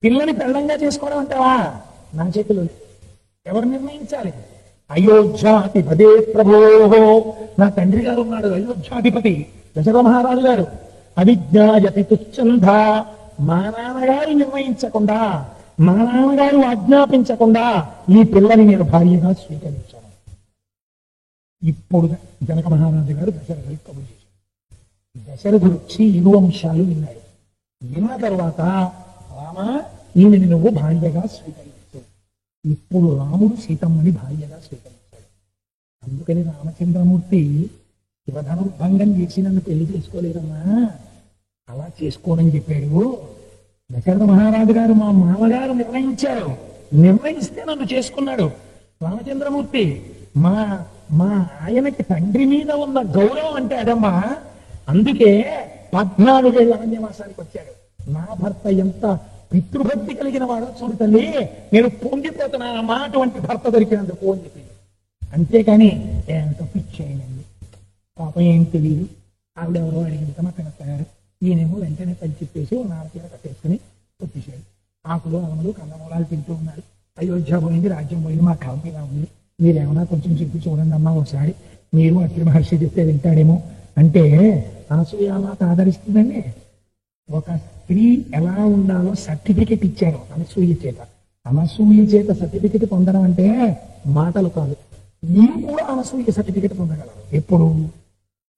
పిల్లని పెళ్ళంగా చేసుకోవడం అంటావా? నా చేతిలో లేదు. ఎవరు నిర్ణయించాలి? అయోధ్యాధిపదే ప్రభో, నా తండ్రి గారు ఉన్నాడు అయోధ్యాధిపతి దశరథ మహారాజు గారు. అవిజ్ఞాయతి తుచ్చంధ, మా నాన్నగారు నిర్ణయించకుండా, మా నాన్నగారు ఆజ్ఞాపించకుండా ఈ పిల్లని నేను భార్యగా స్వీకరించాను. ఇప్పుడు జనక మహారాజు గారు దశరథుడికి కబురు చేశారు. దశరథుడు వచ్చి 7 అంశాలు విన్నాడు. విన్న తర్వాత, రామ, ఈమెను నువ్వు భార్యగా స్వీకరించు. ఇప్పుడు రాముడు సీతమ్మని భార్యగా స్వీకరించాడు. అందుకని రామచంద్రమూర్తి శివధనుర్భంగం చేసి నన్ను పెళ్లి చేసుకోలేదమ్మా, అలా చేసుకోనని చెప్పాడు. దశరథ మహారాజు గారు మా మామగారు నిర్ణయించారు, నిర్ణయిస్తే నన్ను చేసుకున్నాడు. రామచంద్రమూర్తి మా మా ఆయనకి తండ్రి మీద ఉన్న గౌరవం అంటే అదమ్మా. అందుకే 14 ఏళ్ళ అరణ్యవాసానికి వచ్చాడు. నా భర్త ఎంత పితృభక్తి కలిగిన వాడో చూడు తల్లి, నేను పొంగిపోతున్నానమ్మా అటువంటి భర్త దొరికినందుకు అని చెప్పి. అంతేకాని ఎంత పిచ్చేయండి, పాపం ఏం తెలియదు, ఆవిడెవరో అడిగింది తమ తినతారు, ఈయనేమో వెంటనే పని చెప్పేసి 4 చీర కట్టేసుకుని వచ్చేసాడు. ఆకులు అవనులు కందమూలాలు తింటూ ఉన్నాడు. అయోధ్య పోయింది, రాజ్యం పోయింది, మా కళ మీద ఉంది, మీరేమన్నా కొంచెం చెప్పి చూడండి అమ్మా ఒకసారి, మీరు అత్రి మహర్షి చెప్తే వింటాడేమో అంటే అనసూయమాత ఆదరిస్తుందండి. ఒక స్త్రీ ఎలా ఉండాలో సర్టిఫికెట్ ఇచ్చారు అనసూయ చేత. అనసూయ చేత సర్టిఫికెట్ పొందడం అంటే మాటలు కాదు. మీరు కూడా అనసూయ సర్టిఫికెట్ పొందగలరు. ఎప్పుడు?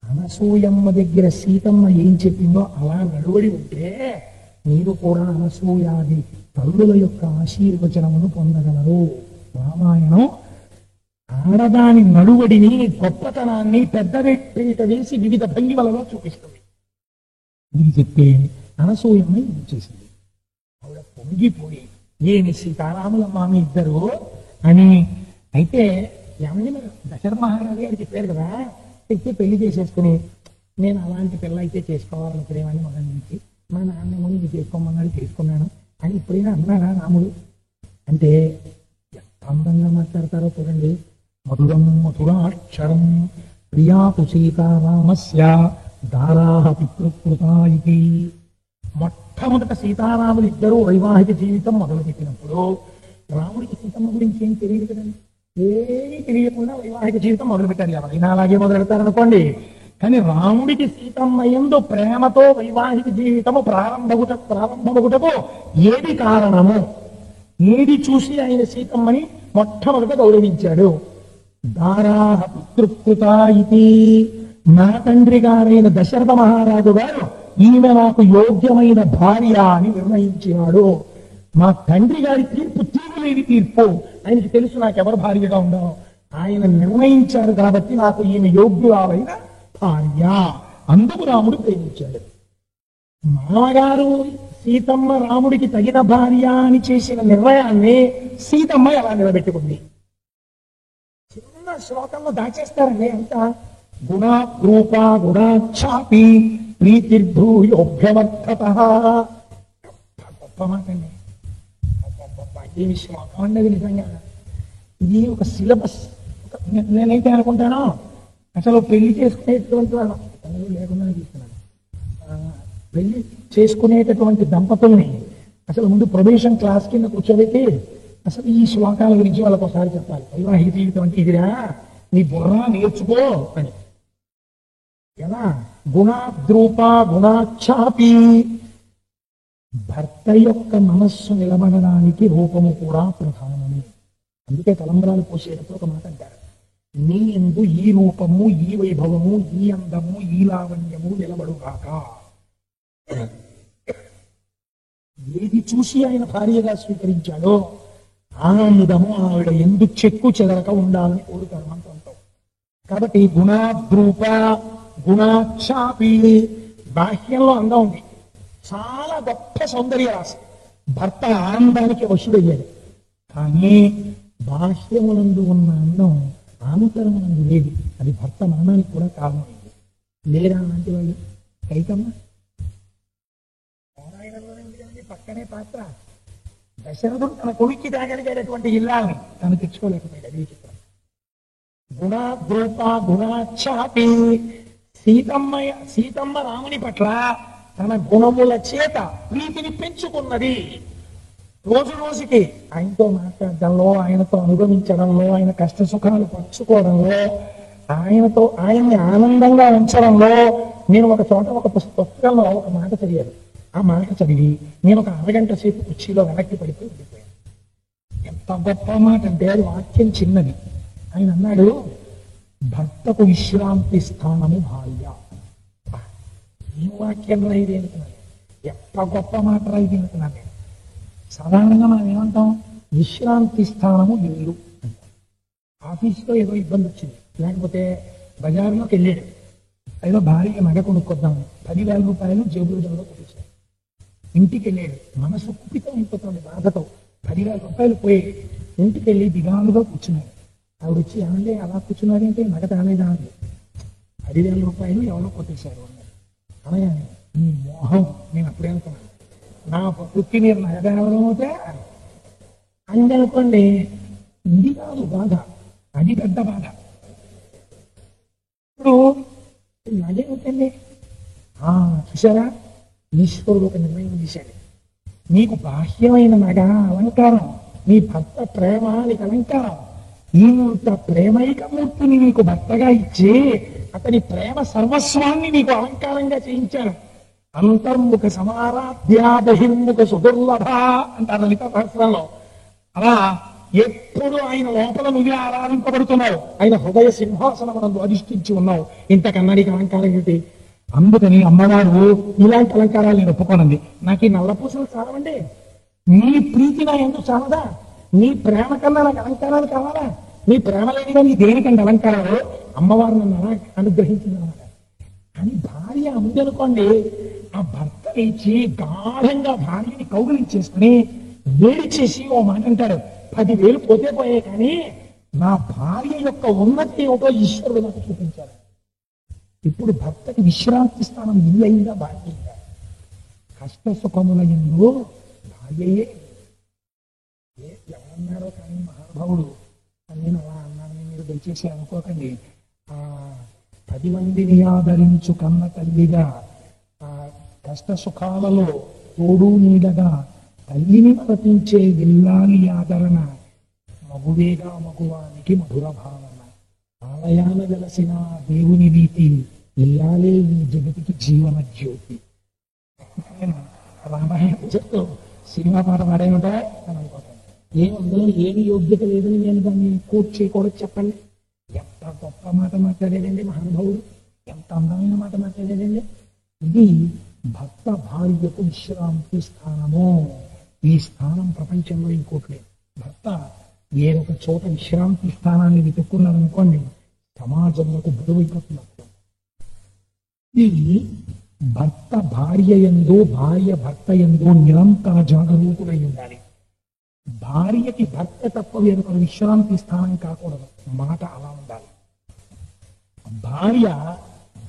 అనసూయమ్మ దగ్గర సీతమ్మ ఏం చెప్పిందో అలా నడువడి ఉంటే మీరు కూడా అనసూయాది తల్లుల యొక్క ఆశీర్వచనమును పొందగలరు. రామాయణం ఆడదాని నడువడిని, గొప్పతనాన్ని పెద్ద పీట వేసి వివిధ భంగిమలలో చూపిస్తుంది. ఇది చెప్తే అనసూయమ్మ ఏం చేసింది? ఆవిడ పొంగిపోయి, ఏమి సీతారాములమ్మ మీ ఇద్దరు అని. అయితే ఏమని మరి దశరథ మహారాజు గారు చెప్పారు కదా, తెచ్చి పెళ్లి చేసేసుకుని, నేను అలాంటి పిల్ల అయితే చేసుకోవాలనుకునేవాడిని మొదటి నుంచి, మా నాన్నేమో ఇది చేసుకోమన్నాడు చేసుకున్నాను అని ఇప్పుడైనా అన్నారా రాముడు? అంటే ఎంత అందంగా మాట్లాడతారో చూడండి. మధురం మధురాక్షరం ప్రియాతు సీతారామస్య దారాహ పితృకృతా ఇది. మొట్టమొదట సీతారాములు ఇద్దరు వైవాహిక జీవితం మొదలుపెట్టినప్పుడు రాముడికి సీతమ్మ గురించి ఏం తెలియదు కదండి. ఏమీ తెలియకుండా వైవాహిక జీవితం మొదలుపెట్టారు. ఎవరైనా అలాగే మొదలెడతారనుకోండి. కానీ రాముడికి సీతమ్మ యందు ప్రేమతో వైవాహిక జీవితము ప్రారంభమగుటకు ఏది కారణము, ఏది చూసి ఆయన సీతమ్మని మొట్టమొదట గౌరవించాడు? దారాహ పితృకృత ఇది. నా తండ్రి గారైన దశరథ మహారాజు గారు ఈమె నాకు యోగ్యమైన భార్య అని నిర్ణయించినాడు. మా తండ్రి గారి తీర్పు తీరులేని తీర్పు, ఆయనకి తెలుసు నాకెవరు భార్యగా ఉండవు. ఆయన నిర్ణయించారు కాబట్టి నాకు ఈమె యోగ్యురాలైన భార్య. అందుకు రాముడు ప్రేమించాడు. మామగారు సీతమ్మ రాముడికి తగిన భార్య అని చేసిన నిర్ణయాన్ని సీతమ్మ ఎలా నిలబెట్టుకుంది? చిన్న శ్లోకంలో దాచేస్తారండి అంత. గుణ రూప గుణాఛాపి ప్రీతిర్భూయోభ్యవర్ధత. గొప్ప మాట అండి, ఏమి శ్లోకం అన్నది నిజంగా. ఇది ఒక సిలబస్. నేనైతే అనుకుంటాను అసలు పెళ్లి చేసుకునేటువంటి వాళ్ళు లేకుండా తీసుకున్నాను, పెళ్లి చేసుకునేటటువంటి దంపతుల్ని అసలు ముందు ప్రొబేషన్ క్లాస్ కింద కూర్చోబెట్టి అసలు ఈ శ్లోకాల గురించి వాళ్ళకి ఒకసారి చెప్పాలి. వైవాహిక జీవితం అంటే ఇదిరా, నీ బుర్ర నేర్చుకో అని. ఎలా? గుణాద్రూప గుణాఛాపి. భర్త యొక్క మనస్సు నిలబడడానికి రూపము కూడా ప్రధానమే. అందుకే తలంబ్రాలు పోసేటప్పుడు ఒక మాట అంటారు, నీ యందు ఈ రూపము, ఈ వైభవము, ఈ అందము, ఈ లావణ్యము నిలబడుగాక. ఏది చూసి ఆయన భార్యగా స్వీకరించాడో ఆనందము ఆవిడ ఎందు చెక్కు చెదరక ఉండాలని కోరుతారు మంత్రంతో. కాబట్టి గుణాద్రూప గుణాఛాపి. బాహ్యంలో అందం ఉంది, చాలా గొప్ప సౌందర్య రాశి, భర్త ఆనందానికి వశుడయ్యాడు. కానీ బాహ్యమునందు ఉన్న అందం ఆంతరమునందు లేదు. అది భర్త మరణానికి కూడా కారణమైంది. లేరా అలాంటి వాళ్ళు? కైకమ్మ పక్కనే పాత్ర. దశరథుడు తన కొడుక్కి తాగలిగేటటువంటి ఇల్లాలని తను తెచ్చుకోలేకపోయాడు. అది చిత్రం. గుణాద్రూప గుణాఛాపి. సీతమ్మ రాముని పట్ల తన గుణముల చేత ప్రీతిని పెంచుకున్నది. రోజు రోజుకి ఆయనతో మాట్లాడడంలో, ఆయనతో అనుభవించడంలో, ఆయన కష్ట సుఖాలు పంచుకోవడంలో, ఆయన్ని ఆనందంగా ఉంచడంలో, నేను ఒక చోట ఒక పుస్తకంలో ఒక మాట చదివాను. ఆ మాట చదివి నేను ఒక అరగంట సేపు కుర్చీలో వెనక్కి పడిపోయి ఉండిపోయాను. ఎంత గొప్ప మాట అంటే, అది వాక్యం చిన్నది. ఆయన అన్నాడు, భర్తకు విశ్రాంతి స్థానము భార్య. ఏం వాక్యం ఇది అనుకున్నాను, ఎంత గొప్ప మాట ఇది అనుకున్నాను నేను. సాధారణంగా మనం ఏమంటాం, విశ్రాంతి స్థానము ఇల్లు. ఆఫీస్లో ఏదో ఇబ్బంది వచ్చింది, లేకపోతే బజార్లోకి వెళ్ళాడు, ఏదో భార్య నగ కొనుక్కొద్దాం, 10,000 రూపాయలు జేబులో కొట్టేశాడు. ఇంటికి వెళ్ళాడు, మనసు కుపితం అయిపోతుంది బాధతో, 10,000 రూపాయలు పోయాడు. ఇంటికి వెళ్ళి దిగాలుగా కూర్చున్నాడు. ఆవిడ వచ్చి, ఏమంటే అలా కూర్చున్నారంటే నగ తానేదా అండి, 10,000 రూపాయలు ఎవరో కొట్టేశారు అన్నారు. అనగానే నీ మోహం, నేను అప్పుడే అనుకున్నాను, నా వృత్తి మీరు నగదేవడమవుతే అందనుకోండి. ఇది కాదు బాధ, అది పెద్ద బాధ. ఇప్పుడు నగేమిటండి, చూసారా, ఈశ్వరుడు ఒక నిర్ణయం చేశాడు. నీకు బాహ్యమైన నగ అలంకారం, నీ భర్త ప్రేమ నీకు అలంకారం. ఇంత ప్రేమైకమూర్తిని నీకు భర్తగా ఇచ్చి అతని ప్రేమ సర్వస్వాన్ని నీకు అలంకారంగా చేయించాడు. అంతర్ముఖ సమారాధ్యా బహిర్ముఖ సుదుర్లభ అంటారు లలిత సహస్రంలో. అలా ఎప్పుడు ఆయన లోపల నువ్వే ఆరాధింపబడుతున్నావు, ఆయన హృదయ సింహాసనమునందు అధిష్ఠించి ఉన్నావు. ఇంతకన్నా నీకు అలంకారం ఏంటి? అందుకని అమ్మవారు ఇలాంటి అలంకారాలు నేను ఒప్పుకోనండి. నాకు ఈ నల్లపూసలు చాలవండి, నీ ప్రీతి నా ఎందుకు చాలదా? నీ ప్రేమ కన్నా నాకు అలంకారాలు కావాలా? నీ ప్రేమ లేనిగా నీ దేనికంటే అలంకారాలు? అమ్మవారు నన్ను అలా అనుగ్రహించిందన్నమాట. అని భార్య అందనుకోండి, ఆ భర్త లేచి గాఢంగా భార్యని కౌగిలించేసుకుని వేడి చేసి ఓ మాట అంటాడు, 10,000 పోతే పోయే కానీ నా భార్య యొక్క ఉన్నతి ఏమిటో ఈశ్వరుడు నాకు చూపించాడు. ఇప్పుడు భర్తకి విశ్రాంతి స్థానం ఇల్లు అయిందా, భార్య అయిందా? కష్ట సుఖముల ఎందు భార్యయే. ఎవరన్నారో కానీ మహానుభావుడు, నేను అలా అన్నానని మీరు దయచేసి అనుకోకండి. 10 మందిని ఆదరించు కన్న తల్లిగా, కష్ట సుఖాలలో తోడు నీడగా తల్లిని ప్రతించే ఇల్లాలి ఆదరణ, మగువేగా మగువానికి మధుర భావన, ఆలయాన వెలసిన దేవుని నీతి, ఇల్లాలే ఈ జగతికి జీవన జ్యోతి. రామాయణం చెప్తూ సినిమా పాట పాడేమిటా అని అనుకోతాను. అందులో ఏమి యోగ్యత లేదని నేను దాన్ని కోట్ చేయకూడదు చెప్పండి. ఎంత గొప్ప మాట మాట్లాడేదండి మహానుభావుడు, ఎంత అందమైన మాట మాట్లాడేదండి. ఇది భర్త భార్యకు విశ్రాంతి స్థానము. ఈ స్థానం ప్రపంచంలో ఇంకోటి లేదు. భర్త ఏ ఒక చోట విశ్రాంతి స్థానాన్ని వెతుక్కున్నారనుకోండి, సమాజంలో బరువైపోతున్నారు. ఇది భర్త భార్య యందు, భార్య భర్త యందు నిరంతర జాగరూకుడై ఉండాలి. భార్యకి భర్త తప్ప వేరొక విశ్రాంతి స్థానం కాకూడదు, మాట అలా ఉండాలి. భార్య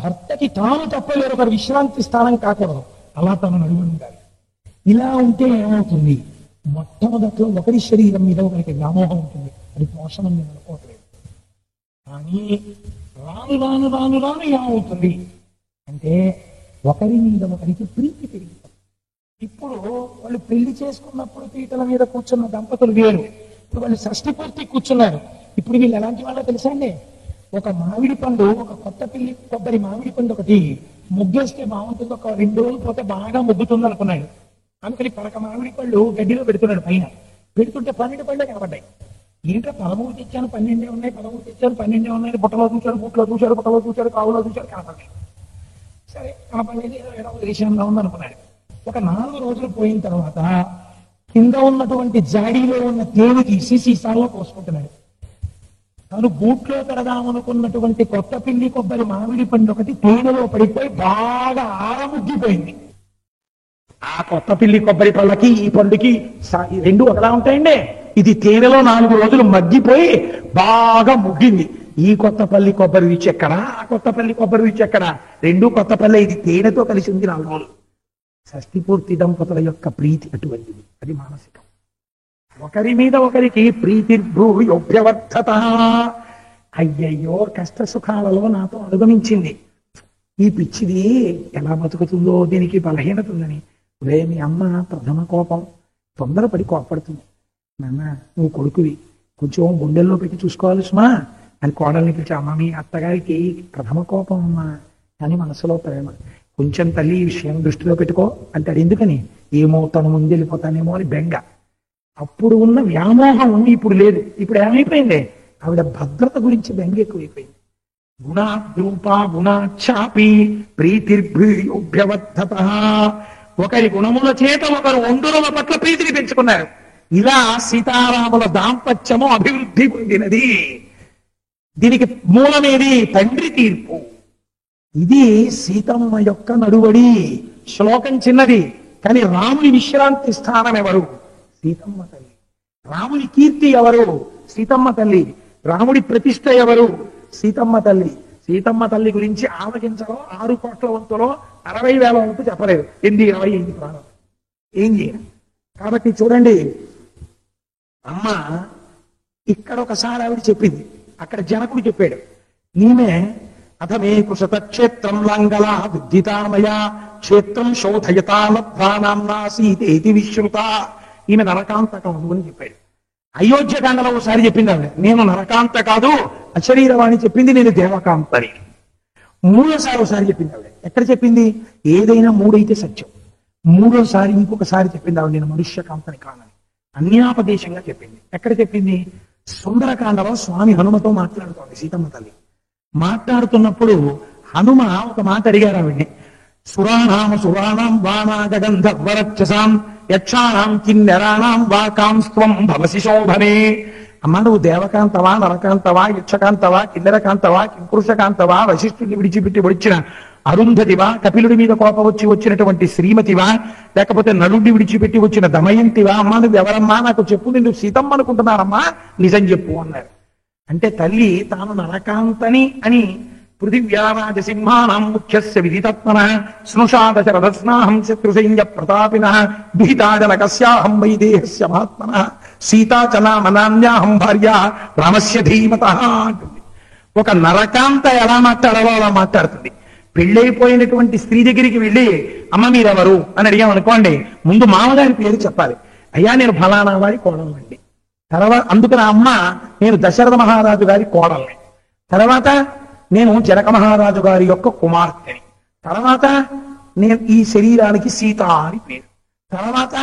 భర్తకి తాను తప్ప వేరొక విశ్రాంతి స్థానం కాకూడదు, అలా తను నడుము ఉండాలి. ఇలా ఉంటే ఏమవుతుంది, మొట్టమొదట్లో ఒకరి శరీరం మీద ఒకరికి వ్యామోహం ఉంటుంది, అది మోసం నేను అనుకోవట్లేదు. కానీ రాను రాను రాను రాను ఏమవుతుంది అంటే, ఒకరి మీద ఒకరికి ప్రీతి పెరిగిపోతుంది. ఇప్పుడు వాళ్ళు పెళ్లి చేసుకున్నప్పుడు పీటల మీద కూర్చున్న దంపతులు వేరు, ఇప్పుడు వాళ్ళు షష్ఠి పూర్తి కూర్చున్నారు. ఇప్పుడు వీళ్ళు ఎలాంటి వాళ్ళో తెలుసా అండి, ఒక మామిడి పండు, ఒక కొబ్బరి మామిడి పండు ఒకటి ముగ్గేస్తే బాగుంటుంది, ఒక 2 రోజులు పోతే బాగా ముగ్గుతుంది అనుకున్నాడు. అందుకని పరక మామిడి పళ్ళు గడ్డిలో పెడుతున్నాడు. పైన పెడుతుంటే 12 పళ్ళే కనబడ్డాయి. ఏంటో 13 తెచ్చాను 12 ఉన్నాయి, 13 తెచ్చాను 12 ఉన్నాయి, బుట్టలో చూశాడు, బుట్టలో చూశాడు, బుట్టలో చూశాడు, కావులో చూశాడు, కనపడ్డాయి. సరే కనపడేది ఏదో విషయంగా ఉందనుకున్నాడు. ఒక 4 రోజులు పోయిన తర్వాత కింద ఉన్నటువంటి జాడీలో ఉన్న తేనె తీసి సీసాల్లో పోసుకుంటున్నాడు. తను బూట్లో పెడదామనుకున్నటువంటి కొత్త పిల్లి కొబ్బరి మామిడి పండు ఒకటి తేనెలో పడిపోయి బాగా ఆరముగ్గిపోయింది. ఆ కొత్త పిల్లి కొబ్బరి పళ్ళకి ఈ పండుకి 2 ఒకలా ఉంటాయండి. ఇది తేనెలో 4 రోజులు మగ్గిపోయి బాగా ముగ్గింది. ఈ కొత్తపల్లి కొబ్బరి రుచి ఎక్కడా, ఆ కొత్తపల్లి కొబ్బరి రుచి ఎక్కడా, 2 కొత్తపల్లి. ఇది తేనెతో కలిసి ఉంది 4 రోజులు. షష్ఠి పూర్తి దంపతుల యొక్క ప్రీతి అటువంటిది, అది మానసికం. ఒకరి మీద ఒకరికి ప్రీతి భూయోభ్యవర్ధత. అయ్యయ్యో కష్ట సుఖాలలో నాతో అనుగమించింది, ఈ పిచ్చిది ఎలా బతుకుతుందో, దీనికి బలహీనత ఉందని. మీ అమ్మ ప్రథమ కోపం, తొందరపడి కోపడుతుంది. నాన్న నువ్వు కొడుకువి, కొంచెం గుండెల్లో పెట్టి చూసుకోవాలి సుమా అని కోడల్ని పిలిచి, అమ్మ మీ అత్తగారికి ప్రథమ కోపం అమ్మా, కానీ మనసులో ప్రేమ, కొంచెం తల్లి ఈ విషయం దృష్టిలో పెట్టుకో అంటాడు. ఎందుకని? ఏమో తను ముందెళ్ళిపోతానేమో అని బెంగ. అప్పుడు ఉన్న వ్యామోహం ఇప్పుడు లేదు. ఇప్పుడు ఏమైపోయింది? ఆవిడ భద్రత గురించి బెంగ ఎక్కువైపోయింది. గుణాద్రూపా గుణాఛాపి ప్రీతిర్భ్యూభ్యవర్ధత. ఒకరి గుణముల చేత ఒకరు ఒండుల పట్ల ప్రీతిని పెంచుకున్నారు. ఇలా సీతారాముల దాంపత్యము అభివృద్ధి పొందినది. దీనికి మూలమేది? తండ్రి తీర్పు. ఇది సీతమ్మ యొక్క నడువడి. శ్లోకం చిన్నది, కానీ రాముని విశ్రాంతి స్థానం ఎవరు? సీతమ్మ తల్లి. రాముని కీర్తి ఎవరు? సీతమ్మ తల్లి. రాముడి ప్రతిష్ట ఎవరు? సీతమ్మ తల్లి. సీతమ్మ తల్లి గురించి ఆలోచించడం 6 కోట్ల వంతులో 60,000 వంతు చెప్పలేదు. 20 ప్రాణం ఏం చేయాలి? కాబట్టి చూడండి, అమ్మ ఇక్కడ ఒకసారి ఆవిడ చెప్పింది, అక్కడ జనకుడు చెప్పాడు. ఈమె అథమే కుశత క్షేత్రం లంగళ విద్యుతామయ క్షేత్రం శోధయతాలభ్రానాంనా సీతేతి విశ్రుత. ఈమె నరకాంతకం అని చెప్పాడు. అయోధ్యకాండలో ఒకసారి చెప్పింది ఆవిడ, నేను నరకాంత కాదు అశరీరవాణి చెప్పింది, నేను దేవకాంతని. మూడోసారి ఒకసారి చెప్పింది ఆవిడ. ఎక్కడ చెప్పింది? ఏదైనా 3 అయితే సత్యం. మూడోసారి ఇంకొకసారి చెప్పింది ఆవిడ, నేను మనుష్యకాంతని కానని. అన్యాపదేశంగా చెప్పింది. ఎక్కడ చెప్పింది? సుందరకాండలో స్వామి హనుమతో మాట్లాడుతోంది సీతమ్మ తల్లి. మాట్లాడుతున్నప్పుడు హనుమ ఒక మాట అడిగారు ఆవిడ్ని, సురాణాం బాణాగంధర్వరక్షసాం యక్షాణం కిన్నెరాణం వాకాంస్త్వం భవసి శోభనే. అమ్మ నువ్వు దేవకాంతవా, నరకాంతవా, యక్షకాంతవా, కిన్నెరకాంతవా, కింపురుషకాంతవా, వశిష్ఠుడిని విడిచిపెట్టి వచ్చిన అరుంధతివా, కపిలుడి మీద కోపం వచ్చి వచ్చినటువంటి శ్రీమతివా, లేకపోతే నలుడిని విడిచిపెట్టి వచ్చిన దమయంతివా? అమ్మా నువ్వు ఎవరమ్మా నాకు చెప్పు, నిన్ను సీతమ్మ అనుకుంటున్నారమ్మా, నిజం చెప్పు అన్నారు. అంటే తల్లి తాను నరకాంతని అని పృథివ్యారాజసింహానాం ముఖ్యస్య విదితత్మన స్నుషా దశరథస్నాహం శత్రుసైన్య ప్రతాపిన దుహితాజనకస్యాహం వైదేహస్య మహాత్మన సీతా చ నామనాన్యాహం భార్య రామస్య ధీమతః అంటుంది. ఒక నరకాంత ఎలా మాట్లాడాలో అలా మాట్లాడుతుంది. పెళ్ళైపోయినటువంటి స్త్రీ దగ్గరికి వెళ్ళి అమ్మ మీరెవరు అని అడిగామనుకోండి, ముందు మామగారి పేరు చెప్పాలి. అయ్యా నేను ఫలానా వారి కోడలండి. తర్వాత అందుకని అమ్మ నేను దశరథ మహారాజు గారి కోడల్ని, తర్వాత నేను జనక మహారాజు గారి యొక్క కుమార్తెని, తర్వాత నేను ఈ శరీరానికి సీత అని పేరు, తర్వాత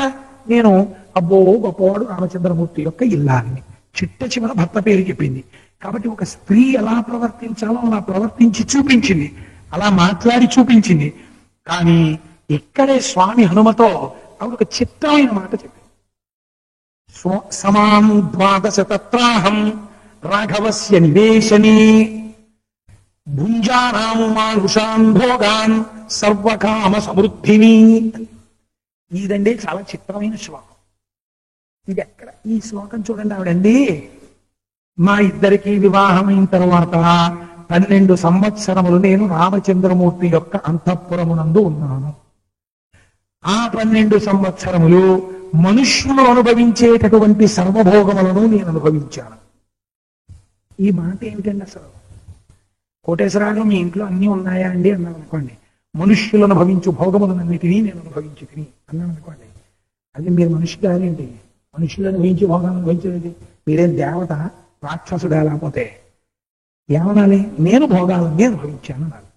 నేను అబ్బో గొప్పవాడు రామచంద్రమూర్తి యొక్క ఇల్లాలిని. చిట్ట చివర భర్త పేరు చెప్పింది. కాబట్టి ఒక స్త్రీ ఎలా ప్రవర్తించాలో అలా ప్రవర్తించి చూపించింది, అలా మాట్లాడి చూపించింది. కానీ ఇక్కడే స్వామి హనుమతో ఆవిడ ఒక చిత్రమైన మాట చెప్పింది. సమాం ద్వాదశతత్రాహం రాఘవస్య నివేశనే భుంజానాం మానుషాన్ భోగాన్ సర్వకామ సమృద్ధిని. ఇదండి చాలా చిత్రమైన శ్లోకం. ఇది ఎక్కడ ఈ శ్లోకం చూడండి ఆవిడండి, మా ఇద్దరికి వివాహమైన తర్వాత 12 సంవత్సరములు నేను రామచంద్రమూర్తి యొక్క అంతఃపురమునందు ఉన్నాను. ఆ 12 సంవత్సరములు మనుష్యులు అనుభవించేటటువంటి సర్వభోగములను నేను అనుభవించాను. ఈ మాట ఏమిటండి అసలు? కోటేశ్వరాలు మీ ఇంట్లో అన్నీ ఉన్నాయా అండి అన్నాను అనుకోండి. మనుష్యులు అనుభవించు భోగములన్నిటినీ నేను అనుభవించి తిని అన్నాను అనుకోండి. అది మీరు మనిషి కాదేంటి? మనుషులు అనుభవించి భోగాలు అనుభవించేది మీరేం దేవత రాక్షసుడా? లేకపోతే ఏమనాలి? నేను భోగాలన్నీ అనుభవించాను అన్నారు.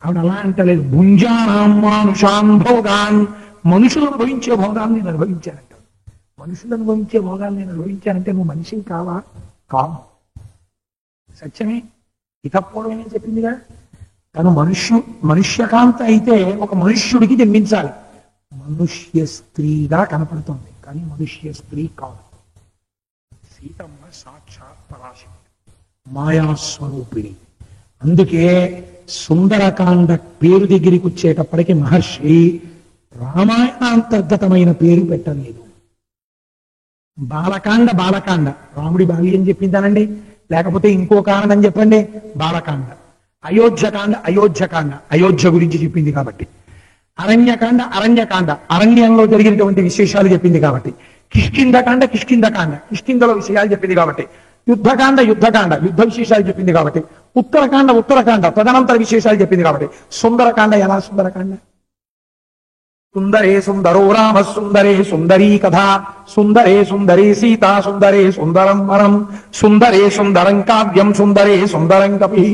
ఆవిడ అలా అంటలేదు. భుంజానాం మానుషాన్ భోగాన్, మనుషులు అనుభవించే భోగాలు నేను అనుభవించానంట. మనుషులు అనుభవించే భోగాలు నేను అనుభవించానంటే నువ్వు మనిషిని కావా? కావు. సత్యమే. ఇతపూర్వమే చెప్పిందిగా, తను మనుష్యకాంత అయితే ఒక మనుష్యుడికి జన్మించాలి. మనుష్య స్త్రీగా కనపడుతుంది, కానీ మనుష్య స్త్రీ కాదు. సీతమ్మ సాక్షాత్ పరాశక్తి, మాయాస్వరూపిణి. అందుకే సుందరకాండ పేరు దగ్గరికి వచ్చేటప్పటికి మహర్షి రామాయణాంతర్గతమైన పేరు పెట్టలేదు. బాలకాండ రాముడి బాల్యం చెప్పిందానండి, లేకపోతే ఇంకో కారణం చెప్పండి. బాలకాండ. అయోధ్యకాండ అయోధ్య గురించి చెప్పింది కాబట్టి. అరణ్యకాండ అరణ్యంలో జరిగినటువంటి విశేషాలు చెప్పింది కాబట్టి. కిష్కింధకాండ కిష్కింధలో విషయాలు చెప్పింది కాబట్టి. యుద్ధకాండ యుద్ధ విశేషాలు చెప్పింది కాబట్టి. ఉత్తరకాండ తదనంతర విశేషాలు చెప్పింది కాబట్టి. సుందరకాండ ఎలా సుందరకాండ? సుందరే సుందరో రామ సుందరే సుందరీ కథ సుందరే సుందరీ సీతా సుందరే సుందరం వరం సుందరే సుందరం కావ్యం సుందరే సుందరం కపి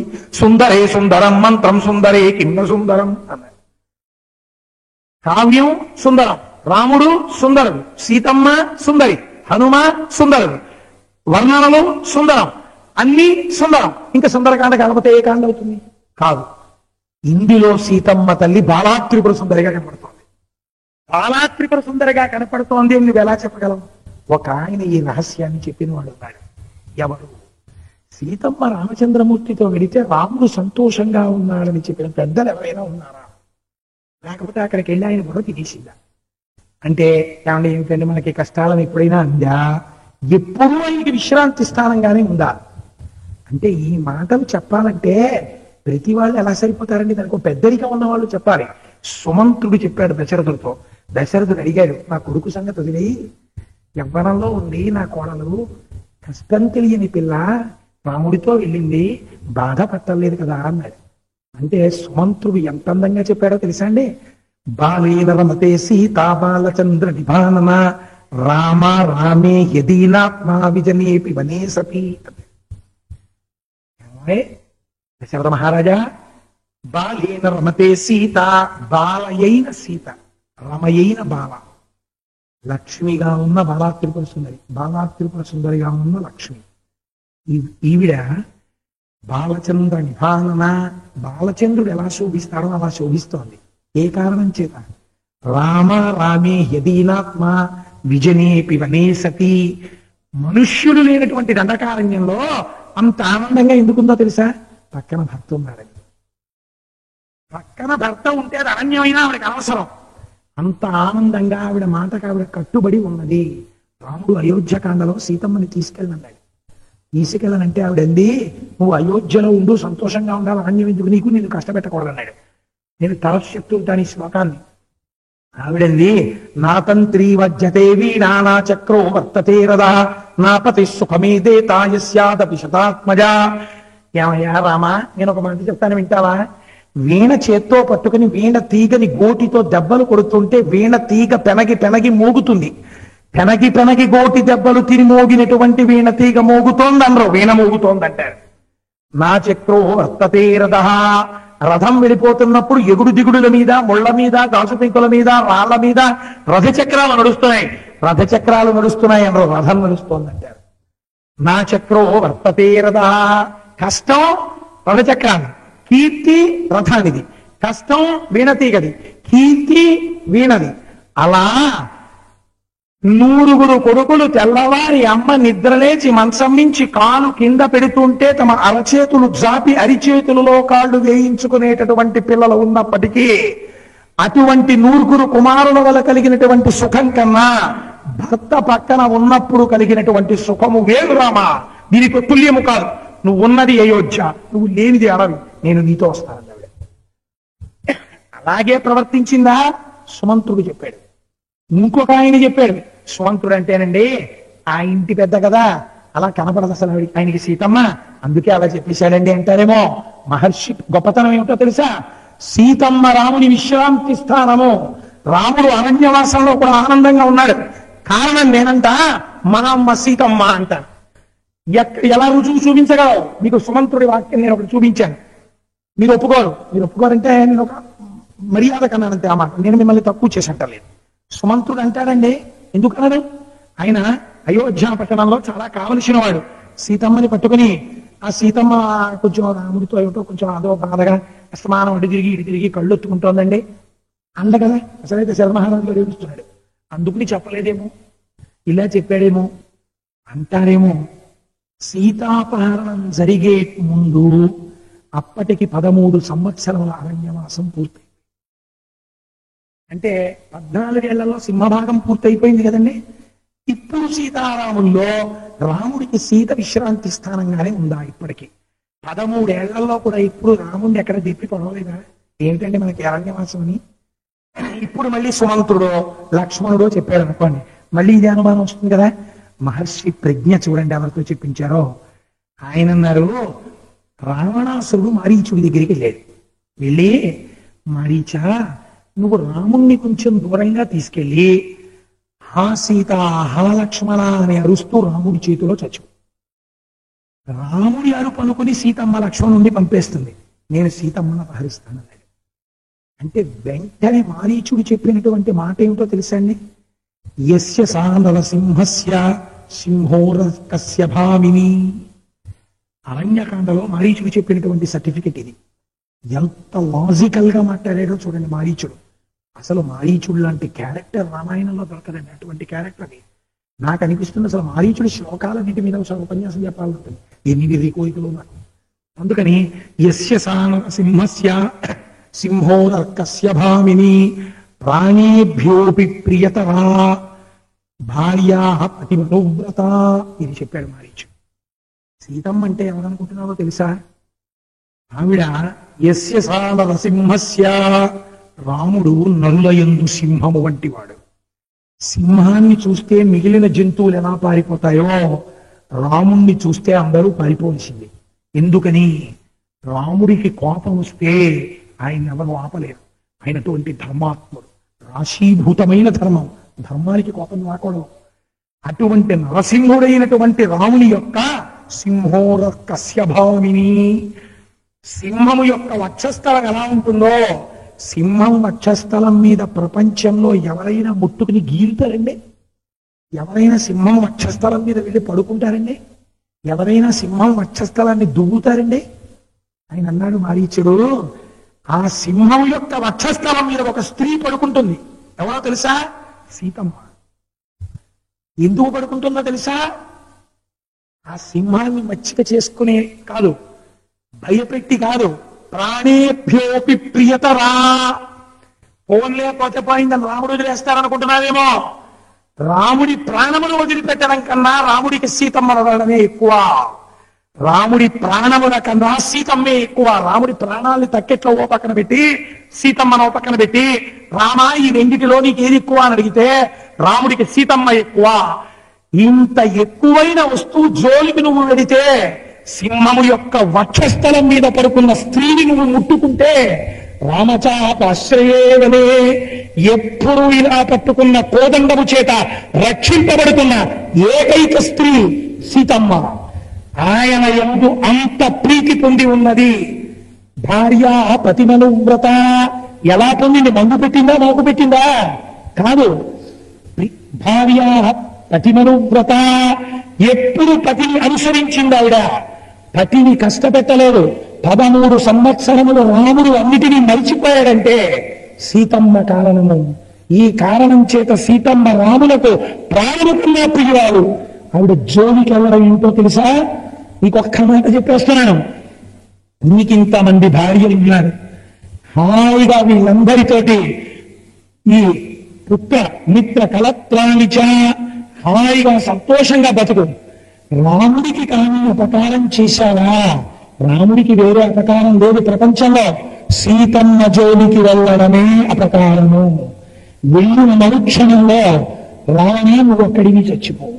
సుందరే సుందరం మంత్రం సుందరే కిన్న సుందరం అన్నారు. కావ్యం సుందరం, రాముడు సుందరుడు, సీతమ్మ సుందరి, హనుమ సుందరుడు, వర్ణనలు సుందరం, అన్ని సుందరం. ఇంకా సుందరకాండ కాకపోతే ఏ కాండ అవుతుంది? కాదు. ఇందులో సీతమ్మ తల్లి బాలాత్రిపుర సుందరిగా కనపడుతోంది. బాలాత్రిపుర సుందరిగా కనపడుతోంది అని నువ్వు ఎలా చెప్పగలవు? ఒక ఆయన ఈ రహస్యాన్ని చెప్పిన వాడు ఉన్నాడు. ఎవరు? సీతమ్మ రామచంద్రమూర్తితో వెళితే రాముడు సంతోషంగా ఉన్నాడని చెప్పిన పెద్దలు ఎవరైనా ఉన్నారా? లేకపోతే అక్కడికి వెళ్ళి ఆయన బుర్ర తినేసిందా? అంటే ఏమంటే ఏమిటంటే మనకి కష్టాలను ఎప్పుడైనా అందా? ఎప్పుడూ ఆయనకి విశ్రాంతి స్థానంగానే ఉందా? అంటే ఈ మాటలు చెప్పాలంటే ప్రతి వాళ్ళు ఎలా సరిపోతారండి? దానికి ఒక పెద్దరికం ఉన్న వాళ్ళు చెప్పాలి. సుమంత్రుడు చెప్పాడు దశరథుడితో. దశరథుడు అడిగాడు, నా కొడుకు సంగతి వదిలి, యవ్వనంలో ఉంది నా కోడలు, కష్టం తెలియని పిల్ల రాముడితో వెళ్ళింది, బాధ పట్టలేదు కదా అన్నాడు. అంటే సుమంత్రుడు ఎంత అందంగా చెప్పాడో తెలుసా అండి? బాలేన రమతే సీతా బాలచంద్ర నిభానన రామ రామే యదీనాత్మా విజనేపి వనే సతీ. దశరథ మహారాజా, బాలేన రమతే సీత, బాలయైన సీత, రమయైన బాల, లక్ష్మిగా ఉన్న బాలాత్రిపుర సుందరి, బాలాత్రిపుర సుందరిగా ఉన్న లక్ష్మి. ఈవిడ బాలచంద్ర నిభానన, బాలచంద్రుడు ఎలా శోభిస్తాడో అలా శోభిస్తోంది. ఏ కారణం చేత? రామ రామే యదీనాత్మ విజనేపి వనే సతీ. మనుష్యులు లేనటువంటి దండకారణ్యంలో అంత ఆనందంగా ఎందుకుందో తెలుసా? పక్కన భర్త ఉన్నాడని. పక్కన భర్త ఉంటే అది అరణ్యమైనా ఆవిడకి అవసరం. అంత ఆనందంగా ఆవిడ మాటకు ఆవిడ కట్టుబడి ఉన్నది. రాముడు అయోధ్యకాండలో సీతమ్మని తీసుకెళ్ళన్నాడు. తీసుకెళ్ళనంటే ఆవిడంది, నువ్వు అయోధ్యలో ఉండు, సంతోషంగా ఉండాలి, అరణ్యం ఎందుకు నీకు, నేను కష్టపెట్టకూడదన్నాడు. నేను తరచు చెప్తూ ఉంటాను ఈ శ్లోకాన్ని. ఆవిడంది, నా తంత్రి వజ్యతే వీణా నా చక్రో వర్తతే రథ నా పతి సుఖమే దేతాయస్యాదపి శతాత్మజ. ఏమయ్యా రామా, నేను ఒక మాట చెప్తాను వింటావా? వీణ చేత్తో పట్టుకుని వీణ తీగని గోటితో దెబ్బలు కొడుతుంటే వీణ తీగ పెనగి పెనగి మోగుతుంది. పెనగి పెనగి గోటి దెబ్బలు తిని మోగినటువంటి వీణ తీగ మోగుతోందనరు, వీణ మోగుతోందంటారు. నా చక్రో వర్తతే రథ, రథం వెళ్ళిపోతున్నప్పుడు ఎగుడు దిగుడుల మీద, ముళ్ల మీద, గాజు పెంకుల మీద, రాళ్ల మీద రథచక్రాలు నడుస్తున్నాయి. రథచక్రాలు నడుస్తున్నాయి అనరు, రథం నడుస్తోందంటారు. నా చక్రో వర్తతే రథ. కష్టం రథచక్రాన్ని, కీర్తి రథానిది. కష్టం వీణతీగది, కీర్తి వీణది. అలా 100 కొడుకులు తెల్లవారి అమ్మ నిద్రలేచి మంచం నుంచి కాలు కింద పెడుతుంటే తమ అరచేతులు జాపి అరిచేతులలో కాళ్ళు వేయించుకునేటటువంటి పిల్లలు ఉన్నప్పటికీ అటువంటి 100 కుమారుల వల్ల కలిగినటువంటి సుఖం కన్నా భర్త పక్కన ఉన్నప్పుడు కలిగినటువంటి సుఖము వేరు రామా, దీనికి తుల్యము కాదు. నువ్వు ఉన్నది అయోధ్య, నువ్వు లేనిది అడవి, నేను నీతో వస్తాను. అలాగే ప్రవర్తించిందా? సుమంత్రుడు చెప్పాడు. ఇంకొక ఆయన చెప్పాడు, సుమంత్రుడు అంటేనండి ఆ ఇంటి పెద్ద కదా, అలా కనపడదు అసలు ఆయనకి సీతమ్మ, అందుకే అలా చెప్పేశాడండి అంటారేమో. మహర్షి గొప్పతనం ఏమిటో తెలుసా? సీతమ్మ రాముని విశ్రాంతి స్థానము. రాముడు అరణ్యవాసంలో కూడా ఆనందంగా ఉన్నాడు. కారణం నేనంట, మా అమ్మ సీతమ్మ అంట. ఎలా రుజువు చూపించగలవు? మీకు సుమంత్రుడి వాక్యం నేను ఒకటి చూపించాను. మీరు ఒప్పుకోరంటే నేను ఒక మర్యాద కన్నానంతే. ఆ మాట నేను మిమ్మల్ని తక్కువ చేసంటలేదు. సుమంత్రుడు అంటాడండి, ఎందుకన్నాడు? ఆయన అయోధ్య పట్టణంలో చాలా కావలసిన వాడు. సీతమ్మని పట్టుకుని ఆ సీతమ్మ కొంచెం రాముడితో ఏమిటో కొంచెం అదో బాధగా అస్తమానం ఇటు తిరిగి కళ్ళు ఎత్తుకుంటోందండి అంద కదా. అసలైతే శర్మహారాజులో ఏడుస్తున్నాడు. అందుకుని చెప్పలేదేమో, ఇలా చెప్పాడేమో అంటారేమో. సీతాపహరణం జరిగే ముందు అప్పటికి 13 సంవత్సరముల అరణ్యవాసం పూర్తయింది. అంటే 14 ఏళ్లలో సింహభాగం పూర్తయిపోయింది కదండి. ఇప్పుడు సీతారాముల్లో రాముడికి సీత విశ్రాంతి స్థానంగానే ఉందా? ఇప్పటికీ 13 ఏళ్లలో కూడా ఇప్పుడు రాముడిని ఎక్కడ తిప్పి పొడవలేదా? ఏమిటండి మనకి అరణ్యవాసం అని. ఇప్పుడు మళ్ళీ సుమంత్రుడో లక్ష్మణుడో చెప్పాడు అనుకోండి, మళ్ళీ ఇది అనుమానం వస్తుంది కదా. మహర్షి ప్రజ్ఞ చూడండి ఎవరితో చెప్పించారో. ఆయన అన్నారు, రావణాసురుడు మారీచుడి దగ్గరికి వెళ్ళాడు. వెళ్ళి, మారీచా నువ్వు రాముణ్ణి కొంచెం దూరంగా తీసుకెళ్ళి హా సీత హా లక్ష్మణ అని అరుస్తూ రాముడి చేతిలో చచ్చు. రాముడి అరుపు అనుకుని సీతమ్మ లక్ష్మణుణ్ణి పంపేస్తుంది. నేను సీతమ్మను అపహరిస్తాను. అంటే వెంటనే మారీచుడు చెప్పినటువంటి మాట ఏమిటో తెలుసా అండి? యస్య సాందవ సింహస్య సింహోరకస్య భామిని. అరణ్యకాండలో మారీచుడు చెప్పినటువంటి సర్టిఫికెట్ ఇది. ఎంత లాజికల్ గా మాట్లాడాడో చూడండి మారీచుడు. అసలు మారీచుడు లాంటి క్యారెక్టర్ రామాయణంలో దొరకదండి. అటువంటి క్యారెక్టర్ అది నాకు అనిపిస్తుంది. అసలు మారీచుడి శ్లోకాలన్నింటి మీద ఒకసారి ఉపన్యాసం చెప్పాలంటుంది. ఎన్ని విధి కోరికలు నాకు. అందుకని యస్య సాందవ సింహస్య సింహోరకస్య భామిని ప్రాణేభ్యోపి ప్రియతరా భార్యా పతిమనువ్రత. ఇది చెప్పాడు మారీచుడు. సీతమ్మ అంటే ఎవరనుకుంటున్నారో తెలుసా? ఆవిడ యస్య సాందవ సింహస్య, రాముడు నరులయందు సింహము వంటివాడు. సింహాన్ని చూస్తే మిగిలిన జంతువులు ఎలా పారిపోతాయో రాముణ్ణి చూస్తే అందరూ పారిపోవలసింది. ఎందుకని? రాముడికి కోపం వస్తే ఆయన ఎవరు ఆపలేరు. ఆయనటువంటి ధర్మాత్ముడు, రాశీభూతమైన ధర్మం. ధర్మానికి కోపం రాకూడదు. అటువంటి నరసింహుడైనటువంటి రాముని యొక్క సింహోరకస్య భామిని, సింహము యొక్క వక్షస్థలం ఎలా ఉంటుందో, సింహం వక్షస్థలం మీద ప్రపంచంలో ఎవరైనా ముట్టుకుని గీరుతారండి? ఎవరైనా సింహం వక్షస్థలం మీద వెళ్ళి పడుకుంటారండి? ఎవరైనా సింహం వక్షస్థలాన్ని దువ్వుతారండి? ఆయన అన్నాడు మారీచుడు, ఆ సింహం యొక్క వక్షస్థలం మీద ఒక స్త్రీ పడుకుంటుంది. ఎవరో తెలుసా? సీతమ్మ. ఎందుకు పడుకుంటుందో తెలుసా? ఆ సింహాన్ని మచ్చిక చేసుకునే కాదు, భయపెట్టి కాదు, ప్రాణేభ్యోపి ప్రియతరా. పోన్లే పోతే పోయిందని రాముడు వదిలేస్తారనుకుంటున్నావేమో. రాముడి ప్రాణమును వదిలిపెట్టడం కన్నా రాముడికి సీతమ్మను వదలడమే ఎక్కువ. రాముడి ప్రాణముల కన్నా సీతమ్మే ఎక్కువ. రాముడి ప్రాణాలని తక్కెట్లో ఓ పక్కన పెట్టి సీతమ్మను ఓ పక్కన పెట్టి, రామా ఈ రెండిటిలో నీకేది ఎక్కువ అని అడిగితే రాముడికి సీతమ్మ ఎక్కువ. ఇంత ఎక్కువైన వస్తువు జోలికి నువ్వు వెడితే, సింహము యొక్క వక్షస్థలం మీద పడుకున్న స్త్రీని నువ్వు ముట్టుకుంటే, రామచాపాశ్రయేవనే, ఎప్పుడు ఇలా పట్టుకున్న కోదండము చేత రక్షింపబడుతున్న ఏకైక స్త్రీ సీతమ్మ. ఆయన యందు అంత ప్రీతి పొంది ఉన్నది. భార్య పతిమనువ్రత. ఎలా పొందింది? మందు పెట్టిందా, మోకు పెట్టిందా? కాదు. భార్య పతిమనువ్రత. ఎప్పుడు పతిని అనుసరించింది ఆవిడ. పతిని కష్టపెట్టలేదు. 13 సంవత్సరములు రాముడు అన్నిటినీ మరిచిపోయాడంటే సీతమ్మ కారణము. ఈ కారణం చేత సీతమ్మ రాములకు ప్రాణము కన్నా ప్రియురాలు. ఆవిడ జోలికి వెళ్ళడం ఏంటో తెలుసా? ఇంకొక్క మాట చెప్పేస్తున్నాను. నీకు ఇంతమంది భార్యలు ఉన్నారు, హాయిగా వీళ్ళందరితోటి ఈ పుత్ర మిత్ర కలత్రానిచ హాయిగా సంతోషంగా బతుకు. రాముడికి కానీ అపకారం చేశావా? రాముడికి వేరే అపకారం లేదు ప్రపంచంలో. సీతమ్మ జోలికి వెళ్ళడమే అపకారము. వెళ్ళిన మరుక్షణంలో రామే నువ్వు అక్కడికి చచ్చిపోవు.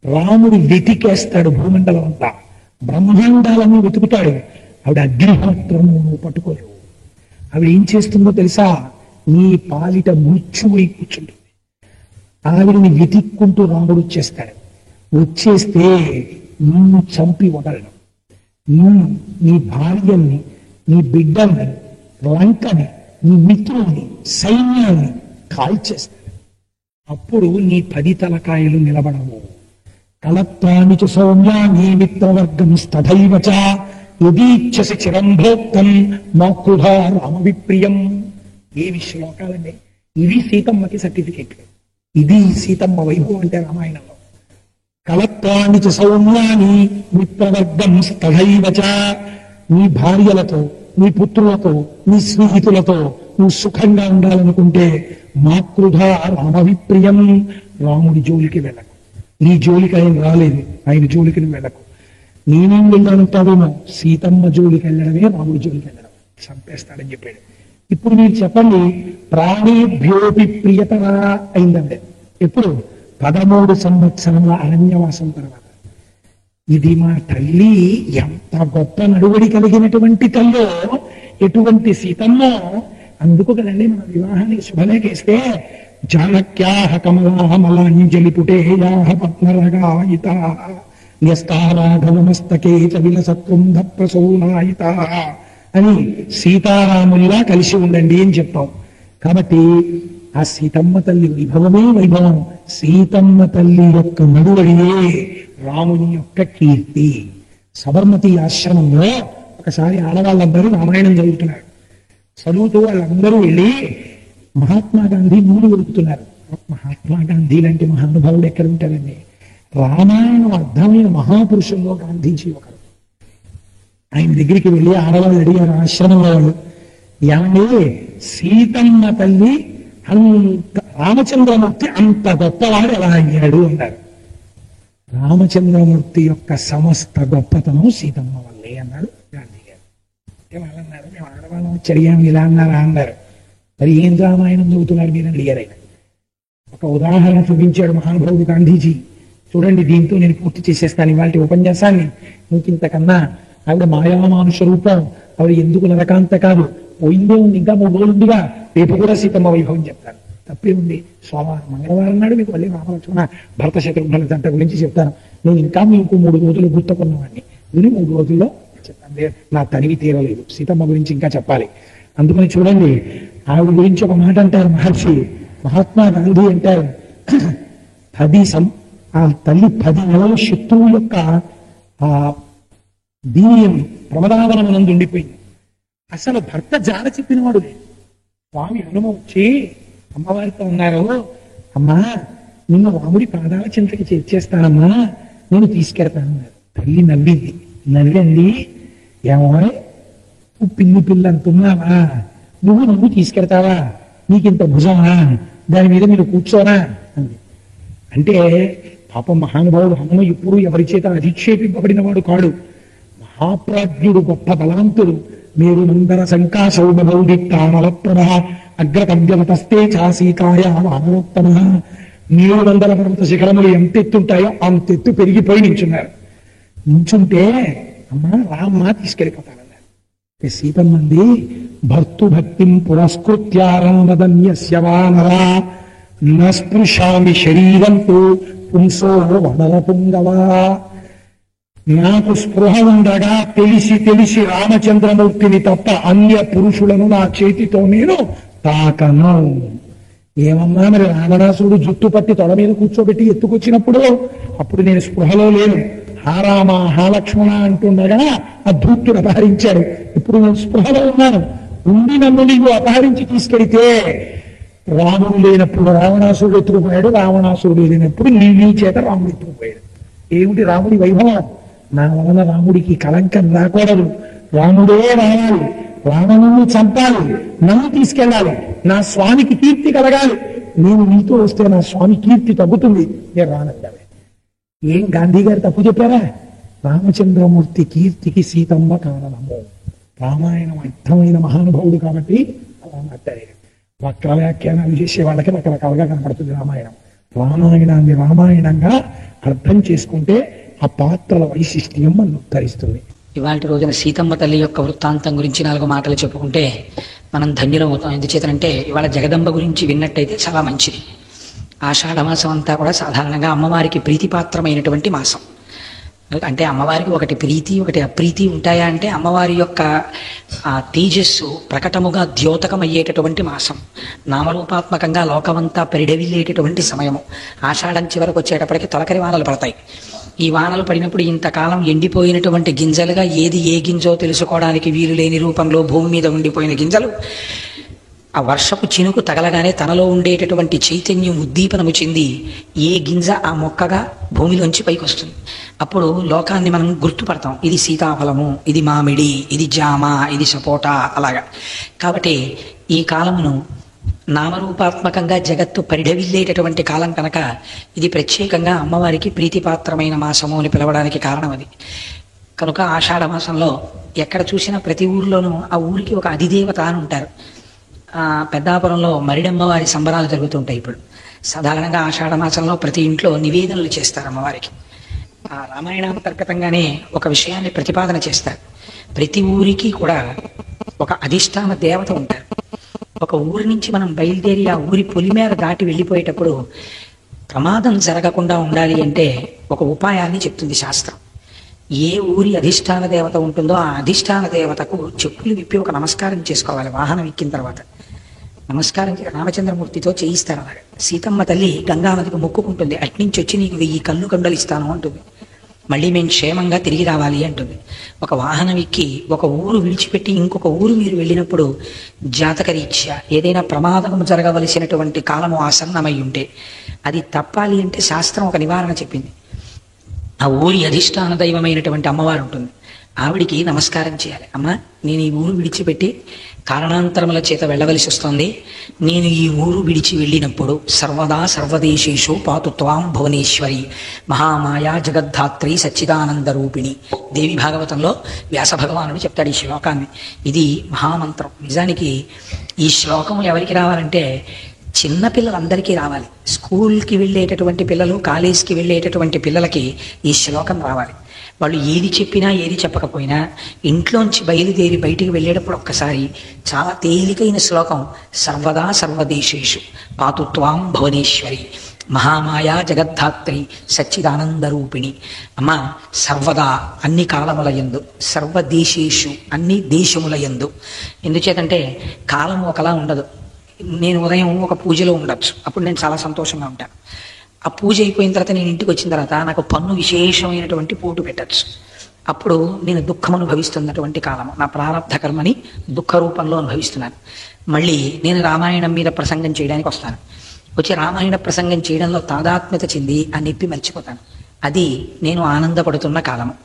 రాముడు వెతికేస్తాడు భూమండలం అంతా, బ్రహ్మాండాలను వెతుకుతాడు. ఆవిడ అగ్నిహోత్రం నువ్వు పట్టుకోలేవు. ఆవిడ ఏం చేస్తుందో తెలుసా? నీ పాలిట మృత్యువై కూర్చుంటుంది. ఆవిడని వెతిక్కుంటూ రాముడు వచ్చేస్తాడు. వచ్చేస్తే నిన్ను చంపి వదలడం. నీ భార్యల్ని, నీ బిడ్డల్ని, లంకని, నీ మిత్రుల్ని, సైన్యాన్ని కాల్చేస్తాడు. అప్పుడు నీ 10 తలకాయలు నిలబడవు. కలత్రాని చ సౌమ్యా నీ మిత్రవర్గం స్తథైవ చ యదీచ్ఛసి చిరం భోక్తం మాకృధా రామవిప్రియం. ఏవి శ్లోకాలండి ఇవి? సీతమ్మకి సర్టిఫికేట్. ఇది సీతమ్మ వైభవం అంటే రామాయణంలో. కలత్రాని చ సౌమ్యాని మిత్రవర్గం స్తథైవ చ. నీ భార్యలతో, నీ పుత్రులతో, నీ స్నేహితులతో నువ్వు సుఖంగా ఉండాలనుకుంటే మాకృధా రామవిప్రియం. రాముడి జోలికి వెళ్ళకు. నీ జోలికి ఆయన రాలేదు, ఆయన జోలికి నువ్వు వెళ్ళకు. నేనేం వెళ్ళానంటాడేమో, సీతమ్మ జోలికి వెళ్ళడమే రాముడి జోలికి వెళ్ళడం. చంపేస్తాడని చెప్పాడు. ఇప్పుడు మీరు చెప్పండి, ప్రాణేభ్యోపి ప్రియతరా అయిందండి. ఎప్పుడు? 13 సంవత్సరముల అరణ్యవాసం తర్వాత. ఇది మా తల్లి ఎంత గొప్ప నడువడి కలిగినటువంటి తల్లో, ఎటువంటి సీతమ్మో అందుకు కదండి మన వివాహానికి శుభలేఖేస్తే జానక్యాహ కమలామలాంజలి పుటేయాహ పద్మరగాయితా న్యస్తారాఘవమస్తకే చ విలసత్కుంధ ప్రసూనాయితా అని సీతారాముల్లా కలిసి ఉండండి అని చెప్తాం. కాబట్టి ఆ సీతమ్మ తల్లి వైభవమే వైభవం. సీతమ్మ తల్లి యొక్క నడువడియే రాముని యొక్క కీర్తి. సబర్మతి ఆశ్రమంలో ఒకసారి ఆడవాళ్ళందరూ రామాయణం చదువుతున్నారు. చదువుతూ వాళ్ళందరూ వెళ్ళి మహాత్మా గాంధీ నూలు వెలుపుతున్నారు. మహాత్మా గాంధీ లాంటి మహానుభావుడు ఎక్కడ ఉంటారండి? రామాయణం అర్థమైన మహాపురుషుల్లో గాంధీజీ ఒకరు. ఆయన దగ్గరికి వెళ్ళి ఆడవాళ్ళు అడిగారు ఆశ్రమంలో వాళ్ళు, ఏమండి సీతమ్మ తల్లి అంత రామచంద్రమూర్తి అంత గొప్పవాడు ఎలా అయ్యాడు అన్నారు. రామచంద్రమూర్తి యొక్క సమస్త గొప్పతనం సీతమ్మ వల్లే అన్నాడు గాంధీ గారు. వాళ్ళన్నారు మేము ఆడవాళ్ళం వచ్చి అడిగాము ఇలా అన్నారా అన్నారు. మరి ఏం రామాయణం చదువుతున్నారు మీరు అడిగారు ఆయన. ఒక ఉదాహరణ చూపించాడు మహానుభావుడు గాంధీజీ. చూడండి, దీంతో నేను పూర్తి చేసేస్తాను ఇవాళ ఉపన్యాసాన్ని. ఇంకింతకన్నా ఆవిడ మాయామానుష రూపం, ఆవిడ ఎందుకు నరకాంత కాదు, పోయిందే ఉంది, ఇంకా 3 రోజులుగా, రేపు కూడా సీతమ్మ వైభవం చెప్తాను. తప్పే ఉంది. సోమవారం మంగళవారం నాడు మీకు మళ్ళీ రామలక్ష్మణ భరత శత్రుఘ్నుల జంట గురించి చెప్తాను. నేను ఇంకా మీకు 3 రోజులు గుర్తుకున్నవాడిని. ఇది 3 రోజుల్లో చెప్తాను. నా తనివి తీరలేదు, సీతమ్మ గురించి ఇంకా చెప్పాలి. అందుకని చూడండి, ఆవిడ గురించి ఒక మాట అంటారు మహర్షి మహాత్మా గాంధీ అంటారు, ఆ తల్లి 10 నెలల శత్రువు యొక్క ఆ దీనియం ప్రమదావనమునందు ఉండిపోయింది. అసలు భర్త జాడ చెప్పినవాడు లేదు. స్వామి హనుమ వచ్చి అమ్మవారితో ఉన్నారు, అమ్మా నిన్ను రాముడి పాదాల చింతకి చేర్చేస్తానమ్మా, నేను తీసుకెడతానన్నారు. తల్లి నవ్వింది. ఏమో పిల్లి పిల్ల అంటున్నావా, నువ్వు తీసుకెడతావా, నీకింత భుజమా, దాని మీద మీరు కూర్చోరా అంది. అంటే పాపం మహానుభావుడు హనుమ ఎప్పుడు ఎవరి చేత అధిక్షేపింపబడిన వాడు కాడు. మహాప్రాజ్ఞుడు, గొప్ప బలవంతుడు. మీరు మందర శంకాశౌభౌడి ప్రాణల ప్రభ అగ్రకవ్యవతస్తే చాసీకాయ వానరోత్తమ. 700 పర్వత శిఖరములు ఎంతెత్తుంటాయో అంతెత్తు పెరిగిపోయి నించుంటే అమ్మా రామ్మ తీసుకెళ్ళిపోతానన్నారు. సీతమ్మంది, భర్తుభక్తిం పురస్కృత్యారంభదన్యస్య వానరా నస్పృశామి శరీరంతో పుంసో వనర పుంగవా. నాకు స్పృహ ఉండగా తెలిసి రామచంద్రమూర్తిని తప్ప అన్య పురుషులను నా చేతితో నేను తాకను. ఏమన్నా మరి రావణాసురుడు జుట్టు పట్టి తొడ మీద కూర్చోబెట్టి ఎత్తుకొచ్చినప్పుడు అప్పుడు నేను స్పృహలో లేను. హా రామ హా లక్ష్మణ అంటుండగా ఆ ధూర్తుడు అపహరించాడు. ఇప్పుడు నేను స్పృహలో ఉన్నాను. ఉండి నన్ను నీవు అపహరించి తీసుకెడితే రాముడు లేనప్పుడు రావణాసురుడు ఎత్తుకుపోయాడు, రావణాసురుడు లేనప్పుడు నీ చేత రాముడు ఎత్తుకుపోయాడు. ఏమిటి రాముడి వైభవం? నా వలన రాముడికి కలంకం రాకూడదు, రాముడే రావాలి, రావణుని చంపాలి, నన్ను తీసుకెళ్ళాలి, నా స్వామికి కీర్తి కలగాలి. నేను నీతో వస్తే నా స్వామి కీర్తి తగ్గుతుంది, నేను రానంటావే. ఏం గాంధీ గారు తప్పు చెప్పారా? రామచంద్రమూర్తి కీర్తికి సీతమ్మ కారణము. రామాయణం అర్థమైన మహానుభావుడు కాబట్టి అలా మాట్లాడారు. వక్ర వ్యాఖ్యానాలు చేసే వాళ్ళకి రకరకాలుగా కనపడుతుంది రామాయణం. రామాయణాన్ని రామాయణంగా అర్థం చేసుకుంటే ఆ పాత్రల వైశిష్ట్యం మనం ఉత్తరిస్తుంది. ఇవాళ రోజున సీతమ్మ తల్లి యొక్క వృత్తాంతం గురించి 4 మాటలు చెప్పుకుంటే మనం ధన్యులం అవుతాం. ఎందుచేతనంటే ఇవాళ జగదంబ గురించి విన్నట్టయితే చాలా మంచిది. ఆషాఢ మాసం అంతా కూడా సాధారణంగా అమ్మవారికి ప్రీతిపాత్రమైనటువంటి మాసం. అంటే అమ్మవారికి ఒకటి ప్రీతి ఒకటి అప్రీతి ఉంటాయా అంటే అమ్మవారి యొక్క ఆ తేజస్సు ప్రకటముగా ద్యోతకమయ్యేటటువంటి మాసం. నామరూపాత్మకంగా లోకమంతా పరిడవిల్లేటటువంటి సమయము. ఆషాఢం చివరకు వచ్చేటప్పటికి తొలకరి వానలు పడతాయి. ఈ వానలు పడినప్పుడు ఇంతకాలం ఎండిపోయినటువంటి గింజలుగా ఏది ఏ గింజో తెలుసుకోవడానికి వీలు లేని రూపంలో భూమి మీద ఉండిపోయిన గింజలు ఆ వర్షపు చినుకు తగలగానే తనలో ఉండేటటువంటి చైతన్యం ఉద్దీపనము చెంది ఏ గింజ ఆ మొక్కగా భూమిలోంచి పైకి వస్తుంది. అప్పుడు లోకాన్ని మనం గుర్తుపడతాం. ఇది సీతాఫలము, ఇది మామిడి, ఇది జామ, ఇది సపోటా, అలాగా. కాబట్టి ఈ కాలమును నామరూపాత్మకంగా జగత్తు పరిఢవిల్లేటటువంటి కాలం కనుక ఇది ప్రత్యేకంగా అమ్మవారికి ప్రీతిపాత్రమైన మాసము అని పిలవడానికి కారణం అది. కనుక ఆషాఢ మాసంలో ఎక్కడ చూసినా ప్రతి ఊరిలోనూ ఆ ఊరికి ఒక అధిదేవత అని ఉంటారు. పెద్దాపురంలో మరిడమ్మవారి సంబరాలు జరుగుతుంటాయి. ఇప్పుడు సాధారణంగా ఆషాఢ మాసంలో ప్రతి ఇంట్లో నివేదనలు చేస్తారు అమ్మవారికి. ఆ రామాయణాంతర్గతంగానే ఒక విషయాన్ని ప్రతిపాదన చేస్తారు. ప్రతి ఊరికి కూడా ఒక అధిష్టాన దేవత ఉంటారు. ఒక ఊరి నుంచి మనం బయలుదేరి ఆ ఊరి పొలిమేర దాటి వెళ్ళిపోయేటప్పుడు ప్రమాదం జరగకుండా ఉండాలి అంటే ఒక ఉపాయాన్ని చెప్తుంది శాస్త్రం. ఏ ఊరి అధిష్టాన దేవత ఉంటుందో ఆ అధిష్టాన దేవతకు చెప్పులు విప్పి ఒక నమస్కారం చేసుకోవాలి. వాహనం ఎక్కిన తర్వాత నమస్కారం రామచంద్రమూర్తితో చేయిస్తారు. అలాగే సీతమ్మ తల్లి గంగానదికి మొక్కుకుంటుంది, అట్నుంచి వచ్చి నీకు 1000 కళ్ళు కండలు ఇస్తాను అంటుంది. మళ్ళీ మేము క్షేమంగా తిరిగి రావాలి అంటుంది. ఒక వాహనం ఎక్కి ఒక ఊరు విడిచిపెట్టి ఇంకొక ఊరు మీరు వెళ్ళినప్పుడు జాతకరీత్యా ఏదైనా ప్రమాదం జరగవలసినటువంటి కాలము ఆసన్నమై ఉంటే అది తప్పాలి అంటే శాస్త్రం ఒక నివారణ చెప్పింది. ఆ ఊరి అధిష్టాన దైవమైనటువంటి అమ్మవారు ఉంటుంది, ఆవిడికి నమస్కారం చేయాలి. అమ్మ, నేను ఈ ఊరు విడిచిపెట్టి కారణాంతరముల చేత వెళ్ళవలసి వస్తుంది. నేను ఈ ఊరు విడిచి వెళ్ళినప్పుడు సర్వదా సర్వదేశేషు పాతు త్వాం భువనేశ్వరి మహామాయా జగద్ధాత్రి సచ్చిదానంద రూపిణి. దేవి భాగవతంలో వ్యాస భగవానుడు చెప్తాడు ఈ శ్లోకాన్ని. ఇది మహామంత్రం. నిజానికి ఈ శ్లోకం ఎవరికి రావాలంటే చిన్నపిల్లలందరికీ రావాలి. స్కూల్కి వెళ్ళేటటువంటి పిల్లలు, కాలేజీకి వెళ్ళేటటువంటి పిల్లలకి ఈ శ్లోకం రావాలి. వాళ్ళు ఏది చెప్పినా ఏది చెప్పకపోయినా ఇంట్లోంచి బయలుదేరి బయటికి వెళ్ళేటప్పుడు ఒక్కసారి చాలా తేలికైన శ్లోకం, సర్వదా సర్వదేశేషు పాతు త్వాం భువనేశ్వరి మహామాయా జగద్ధాత్రి సచ్చిదానంద రూపిణి. అమ్మ, సర్వదా అన్ని కాలముల యందు, సర్వదేశేషు అన్ని దేశముల యందు. ఎందుచేతంటే కాలం ఒకలా ఉండదు. నేను ఉదయం ఒక పూజలో ఉండొచ్చు, అప్పుడు నేను చాలా సంతోషంగా ఉంటాను. ఆ పూజ అయిపోయిన తర్వాత నేను ఇంటికి వచ్చిన తర్వాత నాకు పన్ను విశేషమైనటువంటి పోటు పెట్టచ్చు. అప్పుడు నేను దుఃఖం అనుభవిస్తున్నటువంటి కాలము, నా ప్రారంధ కర్మని దుఃఖ రూపంలో అనుభవిస్తున్నాను. మళ్ళీ నేను రామాయణం మీద ప్రసంగం చేయడానికి వస్తాను. వచ్చి రామాయణ ప్రసంగం చేయడంలో తాదాత్మ్యత చెంది ఆ నొప్పి మర్చిపోతాను. అది నేను ఆనందపడుతున్న కాలము.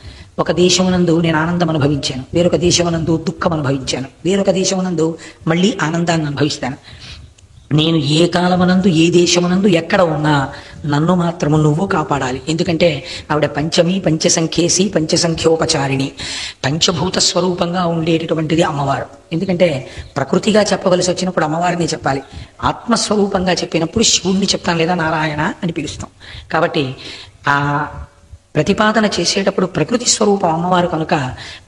ఒక దేశమునందు నేను ఆనందం అనుభవించాను, వేరొక దేశమునందు దుఃఖం అనుభవించాను, వేరొక దేశమునందు మళ్ళీ ఆనందాన్ని అనుభవిస్తాను. నేను ఏ కాలమునందు ఏ దేశమునందు ఎక్కడ ఉన్నా నన్ను మాత్రము నువ్వు కాపాడాలి. ఎందుకంటే ఆవిడ పంచమి పంచసంఖ్యేసి పంచసంఖ్యోపచారిణి, పంచభూత స్వరూపంగా ఉండేటటువంటిది అమ్మవారు. ఎందుకంటే ప్రకృతిగా చెప్పవలసి వచ్చినప్పుడు అమ్మవారిని చెప్పాలి, ఆత్మస్వరూపంగా చెప్పినప్పుడు శివుణ్ణి చెప్తాం లేదా నారాయణ అని పిలుస్తాం. కాబట్టి ఆ ప్రతిపాదన చేసేటప్పుడు ప్రకృతి స్వరూపం అమ్మవారు కనుక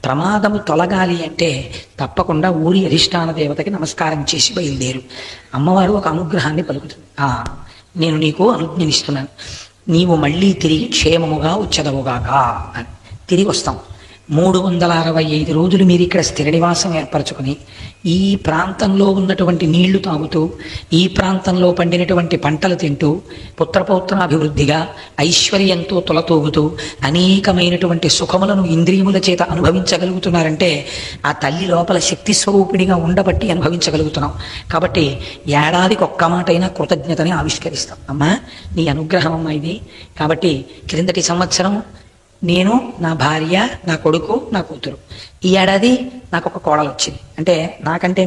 ప్రమాదము తొలగాలి అంటే తప్పకుండా ఊరి అధిష్టాన దేవతకి నమస్కారం చేసి బయలుదేరు. అమ్మవారు ఒక అనుగ్రహాన్ని పలుకుతుంది. నేను నీకు అనుజ్ఞనిస్తున్నాను, నీవు మళ్ళీ తిరిగి క్షేమముగా వచ్చదవుగాక అని. తిరిగి వస్తాం. 365 రోజులు మీరు ఇక్కడ స్థిర నివాసం ఏర్పరచుకొని ఈ ప్రాంతంలో ఉన్నటువంటి నీళ్లు తాగుతూ, ఈ ప్రాంతంలో పండినటువంటి పంటలు తింటూ, పుత్రపౌత్రాభివృద్ధిగా ఐశ్వర్యంతో తొలతూగుతూ అనేకమైనటువంటి సుఖములను ఇంద్రియముల చేత అనుభవించగలుగుతున్నారంటే ఆ తల్లి లోపల శక్తి స్వరూపిణిగా ఉండబట్టి అనుభవించగలుగుతున్నాం. కాబట్టి ఏడాదికి ఒక్క మాటైనా కృతజ్ఞతని ఆవిష్కరిస్తాం. అమ్మా, నీ అనుగ్రహం అమ్మా ఇది. కాబట్టి క్రిందటి సంవత్సరం నేను, నా భార్య, నా కొడుకు, నా కూతురు, ఈ ఏడాది నాకు ఒక కోడలు వచ్చింది. అంటే నాకంటే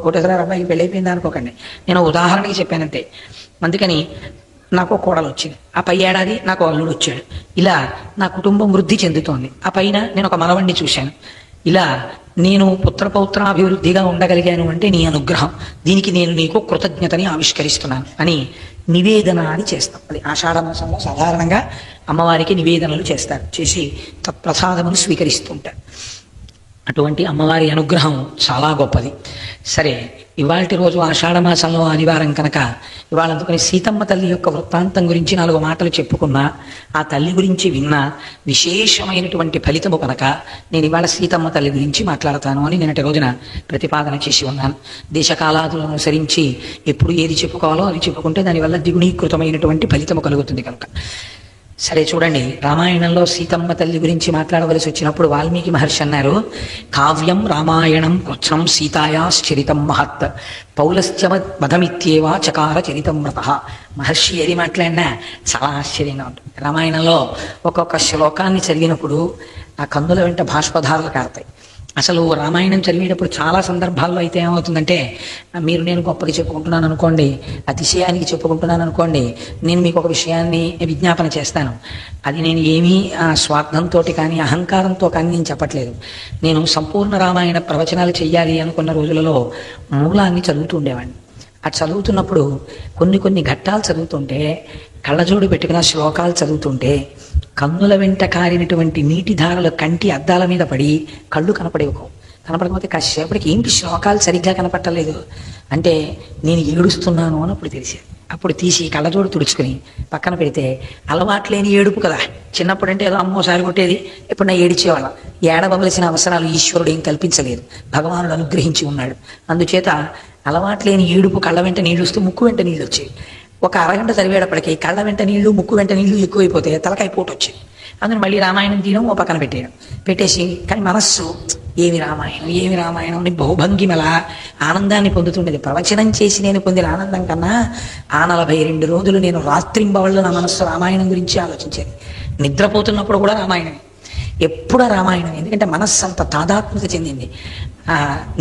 కోటేశ్వర అబ్బాయికి పెళ్ళైపోయింది అనుకోకండి, నేను ఉదాహరణకి చెప్పానంతే. అందుకని నాకు ఒక కోడలు వచ్చింది. ఆ పై ఏడాది నాకు అల్లుడు వచ్చాడు. ఇలా నా కుటుంబం వృద్ధి చెందుతోంది. ఆ పైన నేను ఒక మనవణ్ణి చూశాను. ఇలా నేను పుత్రపౌత్రాభివృద్ధిగా ఉండగలిగాను అంటే నీ అనుగ్రహం. దీనికి నేను నీకు కృతజ్ఞతని ఆవిష్కరిస్తున్నాను అని నివేదన అని చేస్తాం. అది ఆషాఢ మాసంలో సాధారణంగా అమ్మవారికి నివేదనలు చేస్తారు, చేసి తత్ప్రసాదమును స్వీకరిస్తూ ఉంటారు. అటువంటి అమ్మవారి అనుగ్రహం చాలా గొప్పది. సరే, ఇవాళ రోజు ఆషాఢ మాసంలో ఆదివారం కనుక ఇవాళ అందుకని సీతమ్మ తల్లి యొక్క వృత్తాంతం గురించి 4 మాటలు చెప్పుకున్నా, ఆ తల్లి గురించి విన్నా విశేషమైనటువంటి ఫలితము కనుక నేను ఇవాళ సీతమ్మ తల్లి గురించి మాట్లాడతాను అని నిన్నటి రోజున ప్రతిపాదన చేసి ఉన్నాను. దేశకాలాదులను అనుసరించి ఎప్పుడు ఏది చెప్పుకోవాలో అది చెప్పుకుంటే దానివల్ల ద్విగుణీకృతమైనటువంటి ఫలితము కలుగుతుంది కనుక. సరే చూడండి, రామాయణంలో సీతమ్మ తల్లి గురించి మాట్లాడవలసి వచ్చినప్పుడు వాల్మీకి మహర్షి అన్నారు, కావ్యం రామాయణం కృత్స్నం సీతాయాశ్చరితం మహత్ పౌలస్త్య మధమిత్యేవా చకార చరితం వ్రత. మహర్షి ఏది మాట్లాడినా చాలా ఆశ్చర్యంగా ఉంటుంది. రామాయణంలో ఒక్కొక్క శ్లోకాన్ని చదివినప్పుడు ఆ కన్నుల వెంట బాష్పధారలు కారుతాయి. అసలు రామాయణం చదివేటప్పుడు చాలా సందర్భాల్లో అయితే ఏమవుతుందంటే, మీరు నేను గొప్పగా చెప్పుకుంటున్నాను అనుకోండి, అతిశయానికి చెప్పుకుంటున్నాను అనుకోండి, నేను మీకు ఒక విషయాన్ని విజ్ఞాపన చేస్తాను. అది నేను ఏమీ స్వార్థంతో కానీ అహంకారంతో కానీ నేను చెప్పట్లేదు. నేను సంపూర్ణ రామాయణ ప్రవచనాలు చెయ్యాలి అనుకున్న రోజులలో మూలాన్ని చదువుతూ ఉండేవాడిని. ఆ చదువుతున్నప్పుడు కొన్ని ఘట్టాలు చదువుతుంటే, కళ్ళజోడు పెట్టుకున్న శ్లోకాలు చదువుతుంటే కన్నుల వెంట కారినటువంటి నీటి ధారలు కంటి అద్దాల మీద పడి కళ్ళు కనపడేవు. కనపడకపోతే కాసేపటికి ఏంటి శ్లోకాలు సరిగ్గా కనపట్టలేదు అంటే నేను ఏడుస్తున్నాను అని అప్పుడు తెలిసేది. అప్పుడు తీసి కళ్ళజోడు తుడుచుకుని పక్కన పెడితే అలవాటు లేని ఏడుపు కదా. చిన్నప్పుడు అంటే ఏదో అమ్మోసారి కొట్టేది, ఇప్పుడు నా ఏడిచేవాళ్ళం. ఏడవలసిన అవసరాలు ఈశ్వరుడు ఏం కల్పించలేదు, భగవానుడు అనుగ్రహించి ఉన్నాడు. అందుచేత అలవాటు లేని ఏడుపు కళ్ళ వెంట నీళ్ళు వస్తూ ముక్కు వెంట నీళ్ళు వచ్చేవి. ఒక అరగంట చదివేటప్పటికి కళ్ళ వెంట నీళ్లు ముక్కు వెంట నీళ్లు ఎక్కువైపోతే తలకాయ పోటు వచ్చేది. అందులో మళ్ళీ రామాయణం తీయడం ఓ పక్కన పెట్టేయడం, పెట్టేసి కానీ మనస్సు ఏమి రామాయణం అని బహుభంగిమల ఆనందాన్ని పొందుతుండేది. ప్రవచనం చేసి నేను పొందిన ఆనందం కన్నా ఆ 42 రోజులు నేను రాత్రింబవళ్ళు నా మనస్సు రామాయణం గురించి ఆలోచించేది. నిద్రపోతున్నప్పుడు కూడా రామాయణమే, ఎప్పుడూ రామాయణం. ఎందుకంటే మనస్సు అంత తాదాత్మ్యత చెందింది.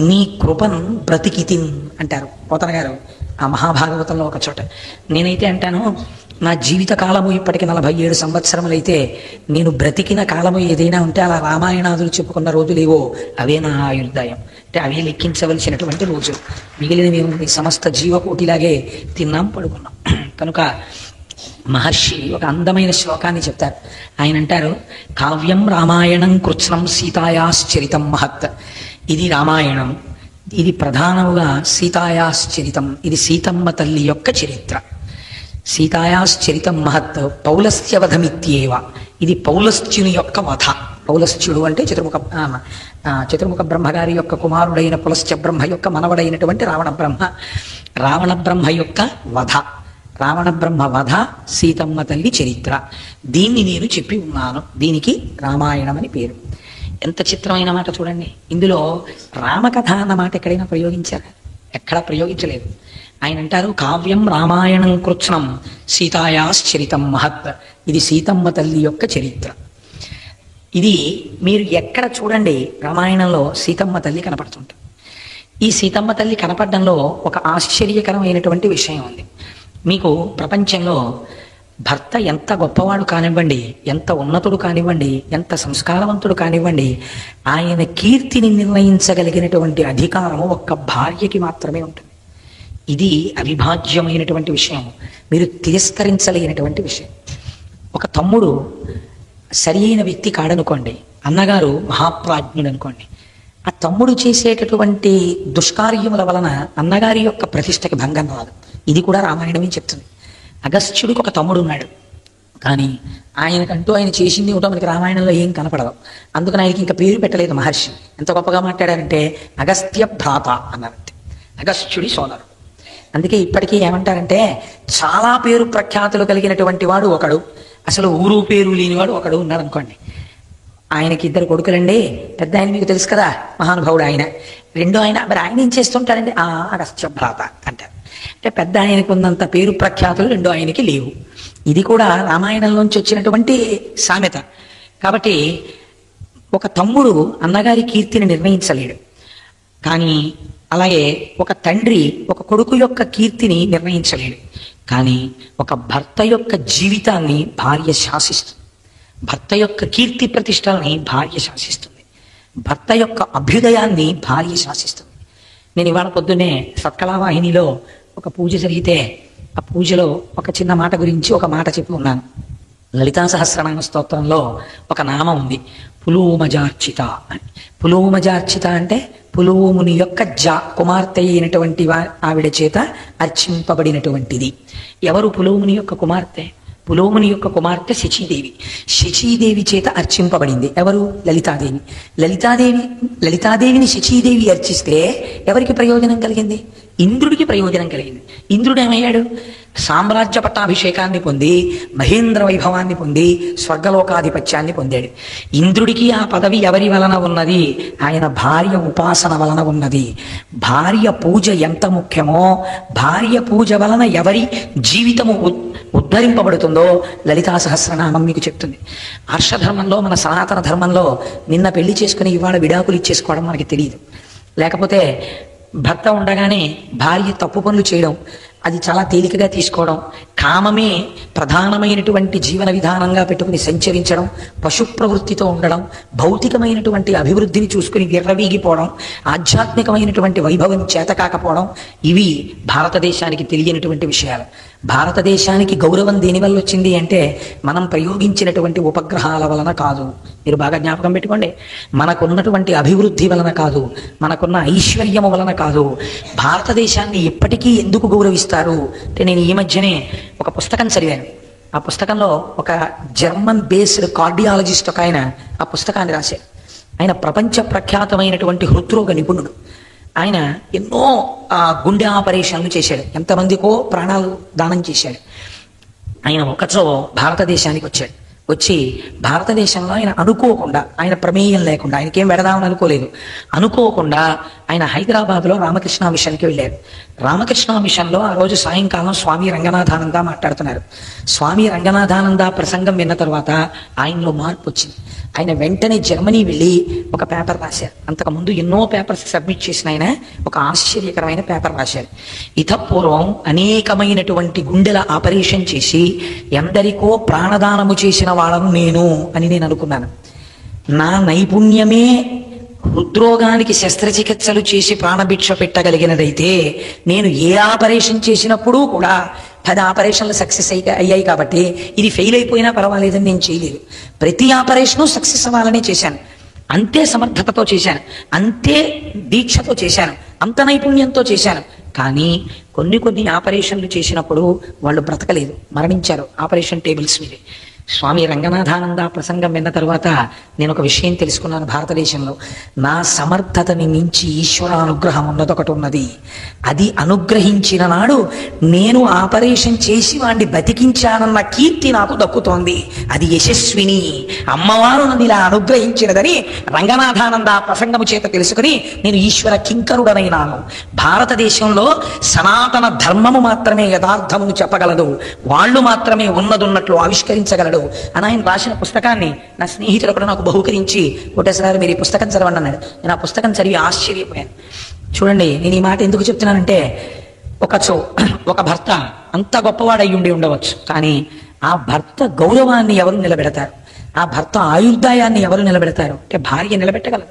నీ కృపను బ్రతికితిన్ అంటారు పోతన గారు ఆ మహాభాగవతంలో ఒక చోట. నేనైతే అంటాను, నా జీవిత కాలము ఇప్పటికి 47 సంవత్సరములైతే నేను బ్రతికిన కాలము ఏదైనా ఉంటే అలా రామాయణాదులు చెప్పుకున్న రోజులేవో అవే నా ఆయుర్దాయం. అంటే అవే లెక్కించవలసినటువంటి రోజులు. మిగిలినవి ఏముంది, సమస్త జీవకోటిలాగే తిన్నాం పడుకున్నాం. కనుక మహర్షి ఒక అందమైన శ్లోకాన్ని చెప్తారు. ఆయన అంటారు, కావ్యం రామాయణం కృత్స్నం సీతాయాశ్చరితం మహత్. ఇది రామాయణం, ఇది ప్రధానముగా సీతాయాశ్చరితం, ఇది సీతమ్మ తల్లి యొక్క చరిత్ర. సీతాయాశ్చరితం మహత్ పౌలస్త్య వధమిత్యేవ, ఇది పౌలస్త్యుని యొక్క వధ. పౌలస్త్యుడు అంటే చతుర్ముఖ బ్రహ్మగారి యొక్క కుమారుడైన పులస్త్య బ్రహ్మ యొక్క మనవడైనటువంటి రావణ బ్రహ్మ యొక్క వధ. రావణ బ్రహ్మ వధ సీతమ్మ తల్లి చరిత్ర. దీన్ని నేను చెప్పి ఉన్నాను. దీనికి రామాయణం అని పేరు. ఎంత చిత్రమైన మాట చూడండి. ఇందులో రామకథ అన్న మాట ఎక్కడైనా ప్రయోగించారా? ఎక్కడా ప్రయోగించలేదు. ఆయన అంటారు, కావ్యం రామాయణం కృత్స్నం సీతాయాశ్చరితం మహత్, ఇది సీతమ్మ తల్లి యొక్క చరిత్ర. ఇది మీరు ఎక్కడ చూడండి రామాయణంలో సీతమ్మ తల్లి కనపడుతుంటుంది. ఈ సీతమ్మ తల్లి కనపడడంలో ఒక ఆశ్చర్యకరమైనటువంటి విషయం ఉంది. మీకు ప్రపంచంలో భర్త ఎంత గొప్పవాడు కానివ్వండి, ఎంత ఉన్నతుడు కానివ్వండి, ఎంత సంస్కారవంతుడు కానివ్వండి, ఆయన కీర్తిని నిర్ణయించగలిగినటువంటి అధికారము ఒక్క భార్యకి మాత్రమే ఉంటుంది. ఇది అవిభాజ్యమైనటువంటి విషయం, మీరు తిరస్కరించలేనటువంటి విషయం. ఒక తమ్ముడు సరి అయిన వ్యక్తి కాడనుకోండి, అన్నగారు మహాప్రాజ్ఞుడు అనుకోండి, ఆ తమ్ముడు చేసేటటువంటి దుష్కార్యముల వలన అన్నగారి యొక్క ప్రతిష్టకి భంగం రాదు. ఇది కూడా రామాయణమే చెప్తుంది. అగస్త్యుడికి ఒక తమ్ముడు ఉన్నాడు, కానీ ఆయనకంటూ ఆయన చేసింది ఏమిటో మనకి రామాయణంలో ఏం కనపడదు. అందుకని ఆయనకి ఇంకా పేరు పెట్టలేదు మహర్షి. ఎంత గొప్పగా మాట్లాడారంటే అగస్త్య భ్రాత అన్నారు, అగస్త్యుడి సోదరుడు. అందుకే ఇప్పటికీ ఏమంటారంటే చాలా పేరు ప్రఖ్యాతులు కలిగినటువంటి వాడు ఒకడు, అసలు ఊరు పేరు లేనివాడు ఒకడు ఉన్నాడు అనుకోండి. ఆయనకి 2 కొడుకులండి. పెద్ద ఆయన మీకు తెలుసు కదా, మహానుభావుడు ఆయన. రెండో ఆయన, మరి ఆయన ఏం చేస్తుంటారండి? అగస్త్య భ్రాత అంటారు. అంటే పెద్ద ఆయనకు ఉన్నంత పేరు ప్రఖ్యాతులు రెండో ఆయనకి లేవు. ఇది కూడా రామాయణంలోంచి వచ్చినటువంటి సామెత. కాబట్టి ఒక తమ్ముడు అన్నగారి కీర్తిని నిర్ణయించలేడు, కానీ అలాగే ఒక తండ్రి ఒక కొడుకు యొక్క కీర్తిని నిర్ణయించలేడు. కానీ ఒక భర్త యొక్క జీవితాన్ని భార్య శాసిస్తుంది. భర్త యొక్క కీర్తి ప్రతిష్టలని భార్య శాసిస్తుంది. భర్త యొక్క అభ్యుదయాన్ని భార్య శాసిస్తుంది. నేను ఇవాళ పొద్దున్నే సత్కళావాహినిలో ఒక పూజ జరిగితే ఆ పూజలో ఒక చిన్న మాట గురించి ఒక మాట చెప్పి ఉన్నాను. లలితా సహస్రనామ స్తోత్రంలో ఒక నామం ఉంది, పులోమజార్చిత అని. పులోమజార్చిత అంటే పులోముని యొక్క కుమార్తె అయినటువంటి ఆవిడ చేత అర్చింపబడినటువంటిది. ఎవరు పులోముని యొక్క కుమార్తె? పులోముని యొక్క కుమార్తె శచీదేవి. శచీదేవి చేత అర్చింపబడింది. ఎవరు? లలితాదేవి. లలితాదేవిని శచీదేవి అర్చిస్తే ఎవరికి ప్రయోజనం కలిగింది? ఇంద్రుడికి ప్రయోజనం కలిగింది. ఇంద్రుడు ఏమయ్యాడు? సామ్రాజ్య పట్టాభిషేకాన్ని పొంది, మహేంద్ర వైభవాన్ని పొంది, స్వర్గలోకాధిపత్యాన్ని పొందాడు. ఇంద్రుడికి ఆ పదవి ఎవరి వలన ఉన్నది? ఆయన భార్య ఉపాసన వలన ఉన్నది. భార్య పూజ ఎంత ముఖ్యమో, భార్య పూజ వలన ఎవరి జీవితము ఉద్ధరింపబడుతుందో లలితా సహస్రనామం మీకు చెప్తుంది. హర్షధర్మంలో, మన సనాతన ధర్మంలో నిన్న పెళ్లి చేసుకుని ఇవాళ విడాకులు ఇచ్చేసుకోవడం మనకి తెలియదు. లేకపోతే భర్త ఉండగానే భార్య తప్పు పనులు చేయడం, అది చాలా తేలికగా తీసుకోవడం, కామమే ప్రధానమైనటువంటి జీవన విధానంగా పెట్టుకుని సంచరించడం, పశు ప్రవృత్తితో ఉండడం, భౌతికమైనటువంటి అభివృద్ధిని చూసుకుని విర్రవీగిపోవడం, ఆధ్యాత్మికమైనటువంటి వైభవం చేత కాకపోవడం, ఇవి భారతదేశానికి తెలియనటువంటి విషయాలు. భారతదేశానికి గౌరవం దేనివల్ల వచ్చింది అంటే మనం ప్రయోగించినటువంటి ఉపగ్రహాల వలన కాదు. మీరు బాగా జ్ఞాపకం పెట్టుకోండి. మనకున్నటువంటి అభివృద్ధి వలన కాదు, మనకున్న ఐశ్వర్యము వలన కాదు. భారతదేశాన్ని ఇప్పటికీ ఎందుకు గౌరవిస్తారు అంటే, నేను ఈ మధ్యనే ఒక పుస్తకం చదివాను. ఆ పుస్తకంలో ఒక జర్మన్ బేస్డ్ కార్డియాలజిస్ట్ ఒక ఆయన ఆ పుస్తకాన్ని రాశారు. ఆయన ప్రపంచ ప్రఖ్యాతమైనటువంటి హృద్రోగ నిపుణుడు. ఆయన ఎన్నో గుండె ఆపరేషన్లు చేశాడు, ఎంతమందికో ప్రాణాలు దానం చేశాడు. ఆయన ఒకచో భారతదేశానికి వచ్చాడు. వచ్చి భారతదేశంలో ఆయన అనుకోకుండా, ఆయన ప్రమేయం లేకుండా, ఆయనకేం వెడదామని అనుకోలేదు, అనుకోకుండా ఆయన హైదరాబాద్లో రామకృష్ణ మిషన్కి వెళ్ళారు. రామకృష్ణ మిషన్లో ఆ రోజు సాయంకాలం స్వామి రంగనాథానంద మాట్లాడుతున్నారు. స్వామి రంగనాథానంద ప్రసంగం విన్న తర్వాత ఆయనలో మార్పు వచ్చింది. ఆయన వెంటనే జర్మనీ వెళ్ళి ఒక పేపర్ రాశారు. అంతకుముందు ఎన్నో పేపర్స్ సబ్మిట్ చేసిన ఆయన ఒక ఆశ్చర్యకరమైన పేపర్ రాశారు. ఇతపూర్వం అనేకమైనటువంటి గుండెల ఆపరేషన్ చేసి ఎందరికో ప్రాణదానము చేసిన వాళ్ళను నేను అనుకున్నాను. నా నైపుణ్యమే హృద్రోగానికి శస్త్రచికిత్సలు చేసి ప్రాణభిక్ష పెట్టగలిగినదైతే నేను ఏ ఆపరేషన్ చేసినప్పుడు కూడా 10 ఆపరేషన్లు సక్సెస్ అయ్యాయి కాబట్టి ఇది ఫెయిల్ అయిపోయినా పర్వాలేదని నేను చేయలేదు. ప్రతి ఆపరేషను సక్సెస్ అవ్వాలనే చేశాను. అంతే సమర్థతతో చేశాను, అంతే దీక్షతో చేశాను, అంత నైపుణ్యంతో చేశాను. కానీ కొన్ని ఆపరేషన్లు చేసినప్పుడు వాళ్ళు బ్రతకలేదు, మరణించారు ఆపరేషన్ టేబుల్స్ మీద. స్వామి రంగనాథానంద ప్రసంగం విన్న తర్వాత నేను ఒక విషయం తెలుసుకున్నాను. భారతదేశంలో నా సమర్థతని మించి ఈశ్వర అనుగ్రహం ఉన్నదొకటి ఉన్నది. అది అనుగ్రహించిన నాడు నేను ఆపరేషన్ చేసి వాడిని బతికించానన్న కీర్తి నాకు దక్కుతోంది. అది యశస్విని, అమ్మవారు నన్ను ఇలా అనుగ్రహించినదని రంగనాథానంద ప్రసంగము చేత తెలుసుకుని నేను ఈశ్వర కింకరుడనైనాను. భారతదేశంలో సనాతన ధర్మము మాత్రమే యథార్థమును చెప్పగలదు, వాళ్ళు మాత్రమే ఉన్నదున్నట్లు ఆవిష్కరించగలడు అని ఆయన రాసిన పుస్తకాన్ని నా స్నేహితుడు కూడా నాకు బహుకరించి, ఒకటేసారి మీరు ఈ పుస్తకం చదవండి అన్నాడు. నేను ఆ పుస్తకం చదివి ఆశ్చర్యపోయాను. చూడండి, నేను ఈ మాట ఎందుకు చెప్తున్నానంటే, ఒక భర్త అంత గొప్పవాడై ఉండవచ్చు, కానీ ఆ భర్త గౌరవాన్ని ఎవరు నిలబెడతారు, ఆ భర్త ఆయుర్దాయాన్ని ఎవరు నిలబెడతారు అంటే భార్య నిలబెట్టగలదు.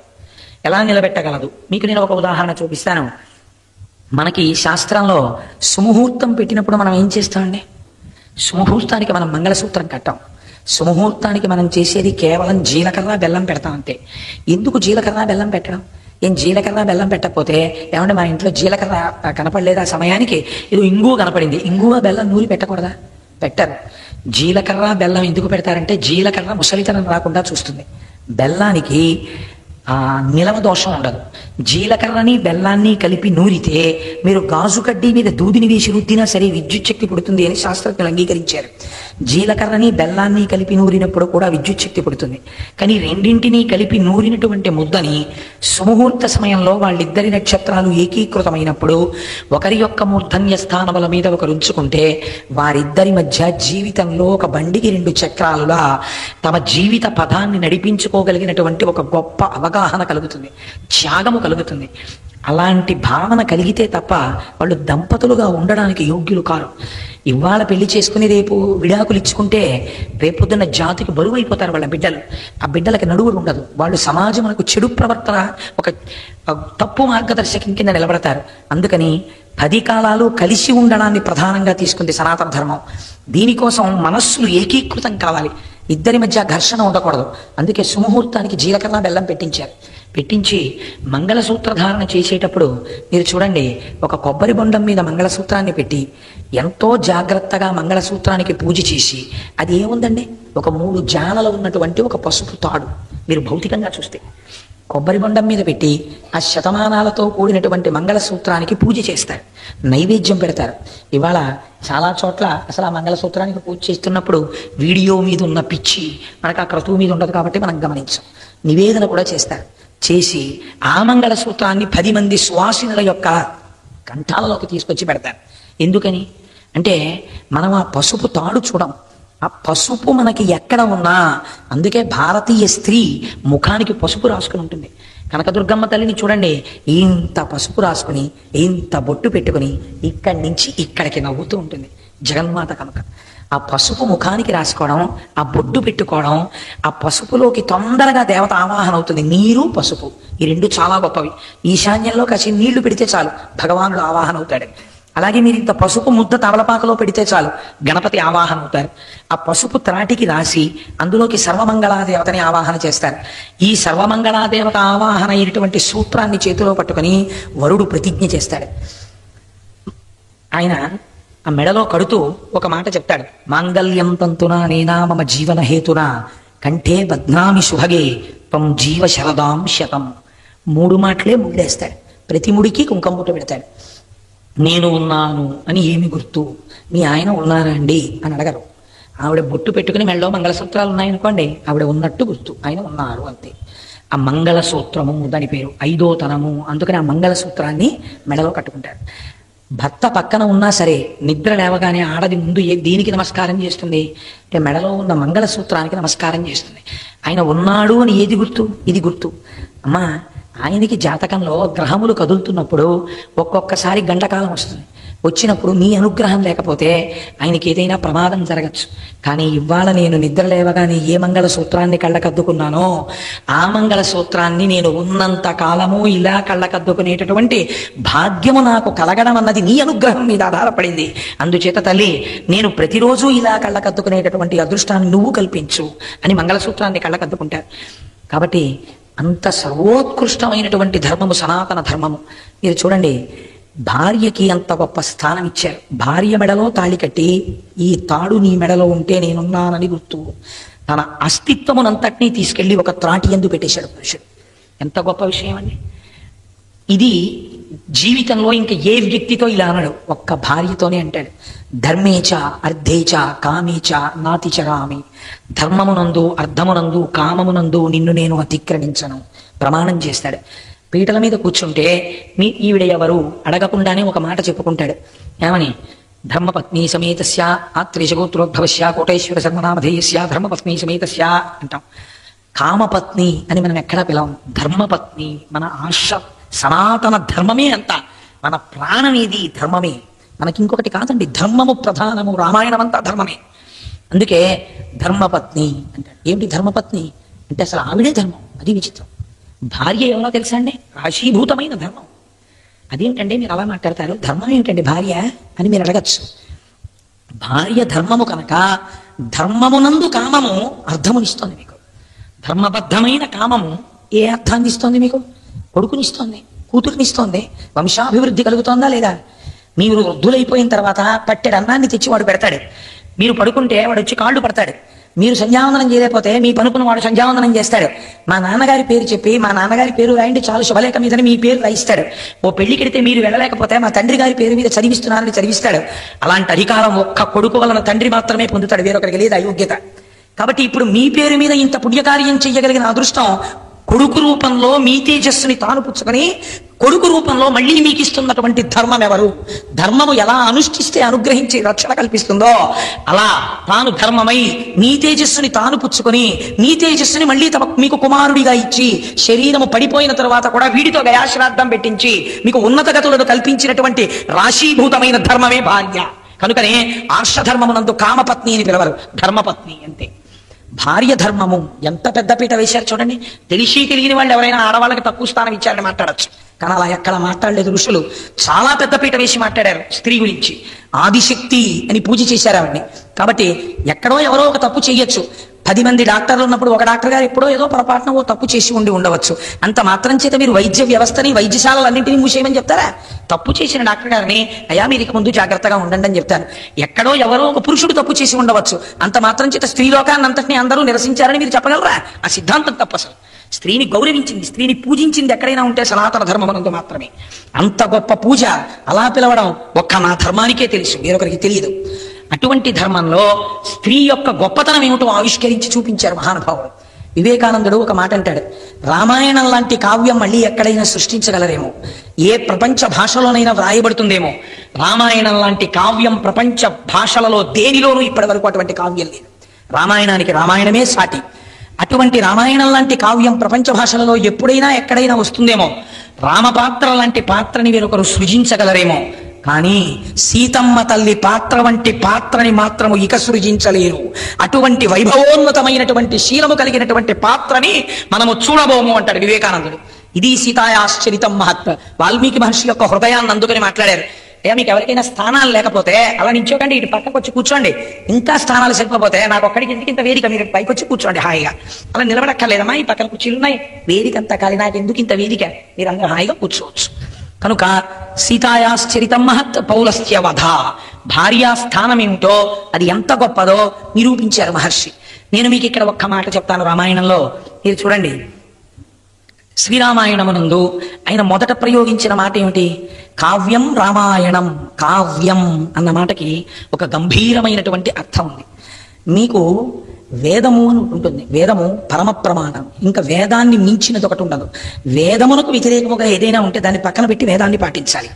ఎలా నిలబెట్టగలదు? మీకు నేను ఒక ఉదాహరణ చూపిస్తాను. మనకి శాస్త్రంలో సుముహూర్తం పెట్టినప్పుడు మనం ఏం చేస్తామండి? సుముహూర్తానికి మనం మంగళసూత్రం కట్టాం. సుముహూర్తానికి మనం చేసేది కేవలం జీలకర్ర బెల్లం పెడతాం అంతే. ఎందుకు జీలకర్ర బెల్లం పెట్టడం? ఏం జీలకర్ర బెల్లం పెట్టకపోతే ఏమంటే మన ఇంట్లో జీలకర్ర కనపడలేదు ఆ సమయానికి, ఇది ఇంగువ కనపడింది, ఇంగువ బెల్లం నూరి పెట్టకూడదా? పెట్టరు. జీలకర్ర బెల్లం ఎందుకు పెడతారంటే జీలకర్ర ముసలితనం రాకుండా చూస్తుంది. బెల్లానికి నిలవ దోషం ఉండదు. జీలకర్రని బెల్లాన్ని కలిపి నూరితే మీరు గాజు కడ్డీ మీద దూదిని వేసి రుద్దినా సరే విద్యుత్ శక్తి పుడుతుంది అని శాస్త్రజ్ఞులు అంగీకరించారు. జీలకర్రని బెల్లాన్ని కలిపి నూరినప్పుడు కూడా విద్యుత్ శక్తి పుడుతుంది. కానీ రెండింటినీ కలిపి నూరినటువంటి ముద్దని సుముహూర్త సమయంలో వాళ్ళిద్దరి నక్షత్రాలు ఏకీకృతమైనప్పుడు ఒకరి యొక్క మూర్ధన్య స్థానముల మీద ఒకరు ఉంచుకుంటే వారిద్దరి మధ్య జీవితంలో ఒక బండికి 2 చక్రాలుగా తమ జీవిత పదాన్ని నడిపించుకోగలిగినటువంటి ఒక గొప్ప అవగాహన కలుగుతుంది, త్యాగము కలుగుతుంది. అలాంటి భావన కలిగితే తప్ప వాళ్ళు దంపతులుగా ఉండడానికి యోగ్యులు కారు. ఇవాళ పెళ్లి చేసుకుని రేపు విడాకులు ఇచ్చుకుంటే రేపొద్దున్న జాతికి బరువు అయిపోతారు వాళ్ళ బిడ్డలు. ఆ బిడ్డలకి నడువులు ఉండదు. వాళ్ళు సమాజమునకు చెడు ప్రవర్తన, ఒక తప్పు మార్గదర్శకం కింద నిలబడతారు. అందుకని 10 కాలాలు కలిసి ఉండడాన్ని ప్రధానంగా తీసుకుంది సనాతన ధర్మం. దీనికోసం మనస్సులు ఏకీకృతం కావాలి, ఇద్దరి మధ్య ఘర్షణ ఉండకూడదు. అందుకే సుముహూర్తానికి జీలకర్ర బెల్లం పెట్టించారు. పెట్టించి మంగళసూత్ర ధారణ చేసేటప్పుడు మీరు చూడండి, ఒక కొబ్బరి బొండం మీద మంగళసూత్రాన్ని పెట్టి ఎంతో జాగ్రత్తగా మంగళసూత్రానికి పూజ చేసి, అది ఏముందండి, ఒక 3 జానలు ఉన్నటువంటి ఒక పసుపు తాడు. మీరు భౌతికంగా చూస్తే కొబ్బరి బొండం మీద పెట్టి ఆ శతమానాలతో కూడినటువంటి మంగళసూత్రానికి పూజ చేస్తారు, నైవేద్యం పెడతారు. ఇవాళ చాలా చోట్ల అసలు ఆ మంగళసూత్రానికి పూజ చేస్తున్నప్పుడు వీడియో మీద ఉన్న పిచ్చి మనకు ఆ క్రతువు మీద ఉండదు కాబట్టి మనం గమనించాం. నివేదన కూడా చేస్తారు. చేసి ఆ మంగళసూత్రాన్ని 10 మంది సువాసినుల యొక్క కంఠాలలోకి తీసుకొచ్చి పెడతారు. ఎందుకని అంటే మనం ఆ పసుపు తాడు చూడం, ఆ పసుపు మనకి ఎక్కడ ఉన్నా. అందుకే భారతీయ స్త్రీ ముఖానికి పసుపు రాసుకుని ఉంటుంది. కనకదుర్గమ్మ తల్లిని చూడండి, ఇంత పసుపు రాసుకుని ఇంత బొట్టు పెట్టుకుని ఇక్కడి నుంచి ఇక్కడికి నవ్వుతూ ఉంటుంది జగన్మాత. కనుక ఆ పసుపు ముఖానికి రాసుకోవడం, ఆ బొడ్డు పెట్టుకోవడం, ఆ పసుపులోకి తొందరగా దేవత ఆవాహన అవుతుంది. నీరు పసుపు ఈ 2 చాలా గొప్పవి. ఈశాన్యంలో కాసి నీళ్లు పెడితే చాలు భగవానుడు ఆవాహన అవుతాడు. అలాగే మీరు ఇంత పసుపు ముద్ద తమలపాకలో పెడితే చాలు గణపతి ఆవాహన అవుతారు. ఆ పసుపు త్రాటికి రాసి అందులోకి సర్వమంగళాదేవతని ఆవాహన చేస్తారు. ఈ సర్వమంగళాదేవత ఆవాహన అయినటువంటి సూత్రాన్ని చేతిలో పట్టుకొని వరుడు ప్రతిజ్ఞ చేస్తాడు. ఆయన ఆ మెడలో కడుతూ ఒక మాట చెప్తాడు, మాంగళ్యం తంతునా నేనా మమ జీవన హేతునా కంఠే బధ్నామి శుభగే త్వం జీవ శరదాం శతం. 3 మాటలే ముడివేస్తాడు. ప్రతి ముడికి కుంకుమ బొట్టు పెడతాడు. నేను ఉన్నాను అని ఏమి గుర్తు, మీ ఆయన ఉన్నారా అండి అని అడగరు. ఆవిడ బొట్టు పెట్టుకుని మెడలో మంగళసూత్రాలు ఉన్నాయనుకోండి, ఆవిడ ఉన్నట్టు గుర్తు, ఆయన ఉన్నారు అంతే. ఆ మంగళసూత్రము దాని పేరు, 5వ తనము. అందుకని ఆ మంగళసూత్రాన్ని మెడలో కట్టుకుంటారు. భర్త పక్కన ఉన్నా సరే నిద్ర లేవగానే ఆడది ముందు దీనికి నమస్కారం చేస్తుంది అంటే మెడలో ఉన్న మంగళసూత్రానికి నమస్కారం చేస్తుంది. ఆయన ఉన్నాడు అని ఏది గుర్తు? ఇది గుర్తు. అమ్మా, ఆయనకి జాతకంలో గ్రహములు కదులుతున్నప్పుడు ఒక్కొక్కసారి గంటకాలం వస్తుంది. వచ్చినప్పుడు నీ అనుగ్రహం లేకపోతే ఆయనకి ఏదైనా ప్రమాదం జరగచ్చు. కానీ ఇవాళ నేను నిద్ర లేవగానే ఏ మంగళసూత్రాన్ని కళ్ళకద్దుకున్నానో ఆ మంగళసూత్రాన్ని నేను ఉన్నంత కాలము ఇలా కళ్ళకద్దుకునేటటువంటి భాగ్యము నాకు కలగడం అన్నది నీ అనుగ్రహం మీద ఆధారపడింది. అందుచేత తల్లి, నేను ప్రతిరోజు ఇలా కళ్ళకద్దుకునేటటువంటి అదృష్టాన్ని నువ్వు కల్పించు అని మంగళసూత్రాన్ని కళ్ళకద్దుకుంటారు. కాబట్టి అంత సర్వోత్కృష్టమైనటువంటి ధర్మము సనాతన ధర్మము. మీరు చూడండి, భార్యకి అంత గొప్ప స్థానం ఇచ్చారు. భార్య మెడలో తాళి కట్టి ఈ తాడు నీ మెడలో ఉంటే నేనున్నానని గుర్తు. తన అస్తిత్వమునంతటినీ తీసుకెళ్లి ఒక త్రాటి యందు పెట్టేశాడు పురుషుడు. ఎంత గొప్ప విషయం అండి ఇది. జీవితంలో ఇంకా ఏ వ్యక్తితో ఇలా అనడు, ఒక్క భార్యతోనే అంటాడు. ధర్మేచ అర్ధేచ కామేచ నాతిచరామి. ధర్మమునందు అర్ధమునందు కామమునందు నిన్ను నేను అతిక్రమించను ప్రమాణం చేస్తాడు. పీటల మీద కూర్చుంటే ఈవిడ ఎవరు అడగకుండానే ఒక మాట చెప్పుకుంటాడు. ఏమని? ధర్మపత్ని సమేతస్య ఆత్రేశగోత్రోద్భవస్య కోటేశ్వర శర్మనామధేయస్య ధర్మపత్ని సమేతస్య అంటాం. కామపత్ని అని మనం ఎక్కడా పిలవం. ధర్మపత్ని మన ఆశ, సనాతన ధర్మమే అంత. మన ప్రాణమేది ధర్మమే, మనకి ఇంకొకటి కాదండి. ధర్మము ప్రధానము, రామాయణం అంతా ధర్మమే. అందుకే ధర్మపత్ని అంటాడు. ఏమిటి ధర్మపత్ని అంటే అసలు ఆవిడే ధర్మం. అది విచిత్రం. భార్య ఎవరో తెలుసా అండి? రాశీభూతమైన ధర్మం. అదేమిటంటే మీరు అలా మాట్లాడతారు, ధర్మం ఏమిటండి భార్య అని మీరు అడగచ్చు. భార్య ధర్మము కనుక ధర్మమునందు కామము అర్థమునిస్తోంది మీకు. ధర్మబద్ధమైన కామము ఏ అర్థాన్ని ఇస్తోంది మీకు? కొడుకునిస్తోంది, కూతురునిస్తోంది. వంశాభివృద్ధి కలుగుతోందా లేదా? మీరు వృద్ధులైపోయిన తర్వాత పట్టెడు అన్నాన్ని తెచ్చి వాడు పెడతాడు. మీరు పడుకుంటే వాడు వచ్చి కాళ్ళు పడతాడు. మీరు సంధ్యావందనం చేయలేకపోతే మీ పనుకున్న వాడు సంధ్యావందనం చేస్తాడు. మా నాన్నగారి పేరు చెప్పి, మా నాన్నగారి పేరు రాయండి చాలు శుభలేఖ మీదని మీ పేరు రాయిస్తాడు. ఓ పెళ్లికెడితే మీరు వెళ్ళలేకపోతే మా తండ్రి గారి పేరు మీద చదివిస్తున్నారని చదివిస్తాడు. అలాంటి అధికారం ఒక్క కొడుకు వలన తండ్రి మాత్రమే పొందుతాడు, వేరొకరికి లేదు అయోగ్యత. కాబట్టి ఇప్పుడు మీ పేరు మీద ఇంత పుణ్యకార్యం చెయ్యగలిగిన అదృష్టం కొడుకు రూపంలో మీ తేజస్సుని తాను పుచ్చుకొని కొడుకు రూపంలో మళ్ళీ మీకు ఇస్తున్నటువంటి ధర్మం ఎవరు? ధర్మము ఎలా అనుష్ఠిస్తే అనుగ్రహించి రక్షణ కల్పిస్తుందో అలా తాను ధర్మమై నీ తేజస్సుని తాను పుచ్చుకొని నీ తేజస్సుని మళ్ళీ మీకు కుమారుడిగా ఇచ్చి శరీరము పడిపోయిన తర్వాత కూడా వీడితో గయాశ్రాద్ధం పెట్టించి మీకు ఉన్నత గతులను కల్పించినటువంటి రాశీభూతమైన ధర్మమే భార్య. కనుకనే ఆర్షధర్మమునందు కామపత్ని అని పిలవరు, ధర్మపత్ని అంతే. భార్య ధర్మము ఎంత పెద్ద పీట వేశారు చూడండి. తెలిసి తెలియని వాళ్ళు ఎవరైనా ఆడవాళ్ళకి తక్కువ స్థానం ఇచ్చారని మాట్లాడచ్చు, కానీ అలా ఎక్కడ మాట్లాడలేదు. ఋషులు చాలా పెద్ద పీట వేసి మాట్లాడారు స్త్రీ గురించి. ఆదిశక్తి అని పూజ చేశారు ఆవిడ్ని. కాబట్టి ఎక్కడో ఎవరో ఒక తప్పు చేయొచ్చు. 10 మంది డాక్టర్లు ఉన్నప్పుడు ఒక డాక్టర్ గారు ఎప్పుడో ఏదో పొరపాటున ఓ తప్పు చేసి ఉండవచ్చు. అంత మాత్రం చేత మీరు వైద్య వ్యవస్థని, వైద్యశాలలన్నింటినీ మూసేయమని చెప్తారా? తప్పు చేసిన డాక్టర్ గారిని అయ్యా మీరు ఇక ముందు జాగ్రత్తగా ఉండండి అని చెప్తారు. ఎక్కడో ఎవరో ఒక పురుషుడు తప్పు చేసి ఉండవచ్చు. అంత మాత్రం చేత స్త్రీలోకాన్ని అంతటినీ అందరూ నిరసించారని మీరు చెప్పగలరా? ఆ సిద్ధాంతం తప్పు. అసలు స్త్రీని గౌరవించింది, స్త్రీని పూజించింది ఎక్కడైనా ఉంటే సనాతన ధర్మమునందు మాత్రమే. అంత గొప్ప పూజ అలా పిలవడం ఒక్క నా ధర్మానికే తెలుసు, వేరొకరికి తెలియదు. అటువంటి ధర్మంలో స్త్రీ యొక్క గొప్పతనం ఏమిటో ఆవిష్కరించి చూపించారు మహానుభావుడు. వివేకానందుడు ఒక మాట అంటాడు, రామాయణం లాంటి కావ్యం మళ్ళీ ఎక్కడైనా సృష్టించగలరేమో, ఏ ప్రపంచ భాషలోనైనా వ్రాయబడుతుందేమో. రామాయణం లాంటి కావ్యం ప్రపంచ భాషలలో దేనిలోనూ ఇప్పటి వరకు అటువంటి కావ్యం లేదు. రామాయణానికి రామాయణమే సాటి. అటువంటి రామాయణం లాంటి కావ్యం ప్రపంచ భాషలలో ఎప్పుడైనా ఎక్కడైనా వస్తుందేమో. రామపాత్ర లాంటి పాత్రని వేరొకరు సృజించగలరేమో, కానీ సీతమ్మ తల్లి పాత్ర వంటి పాత్రని మాత్రము ఇక సృజించలేరు. అటువంటి వైభవోన్నతమైనటువంటి శీలము కలిగినటువంటి పాత్రని మనము చూడబోము అంటాడు వివేకానందుడు. ఇది సీతాయాశ్చరితం మహత్వ. వాల్మీకి మహర్షి యొక్క హృదయాన్ని అందుకని మాట్లాడారు. అయ్యా మీకు ఎవరికైనా స్థానాలు లేకపోతే అలా నించోకండి, ఇటు పక్కకు వచ్చి కూర్చోండి. ఇంకా స్థానాలు సరిపోతే నాకు ఒక్కడికి ఎందుకు ఇంత వేదిక, మీరు పైకి వచ్చి కూర్చోండి హాయిగా. అలా నిలబడక్కర్లేదమ్మా, ఈ పక్కన కుర్చీలు ఉన్నాయి, వేదిక అంతా ఖాళీ, నాకు ఎందుకు ఇంత వేదిక, మీరు అందరూ హాయిగా కూర్చోవచ్చు. కనుక సీతాయాశ్చరితం మహత్ పౌలస్త్య వధ, భార్యా స్థానం ఏమిటో అది ఎంత గొప్పదో నిరూపించారు మహర్షి. నేను మీకు ఇక్కడ ఒక్క మాట చెప్తాను. రామాయణంలో మీరు చూడండి, శ్రీరామాయణమునందు ఆయన మొదట ప్రయోగించిన మాట ఏమిటి? కావ్యం రామాయణం. కావ్యం అన్న మాటకి ఒక గంభీరమైనటువంటి అర్థం ఉంది. మీకు వేదము అని ఉంటుంది, వేదము పరమ ప్రమాణం, ఇంకా వేదాన్ని మించినది ఒకటి ఉండదు. వేదమునకు వ్యతిరేకముగా ఏదైనా ఉంటే దాన్ని పక్కన పెట్టి వేదాన్ని పాటించాలి.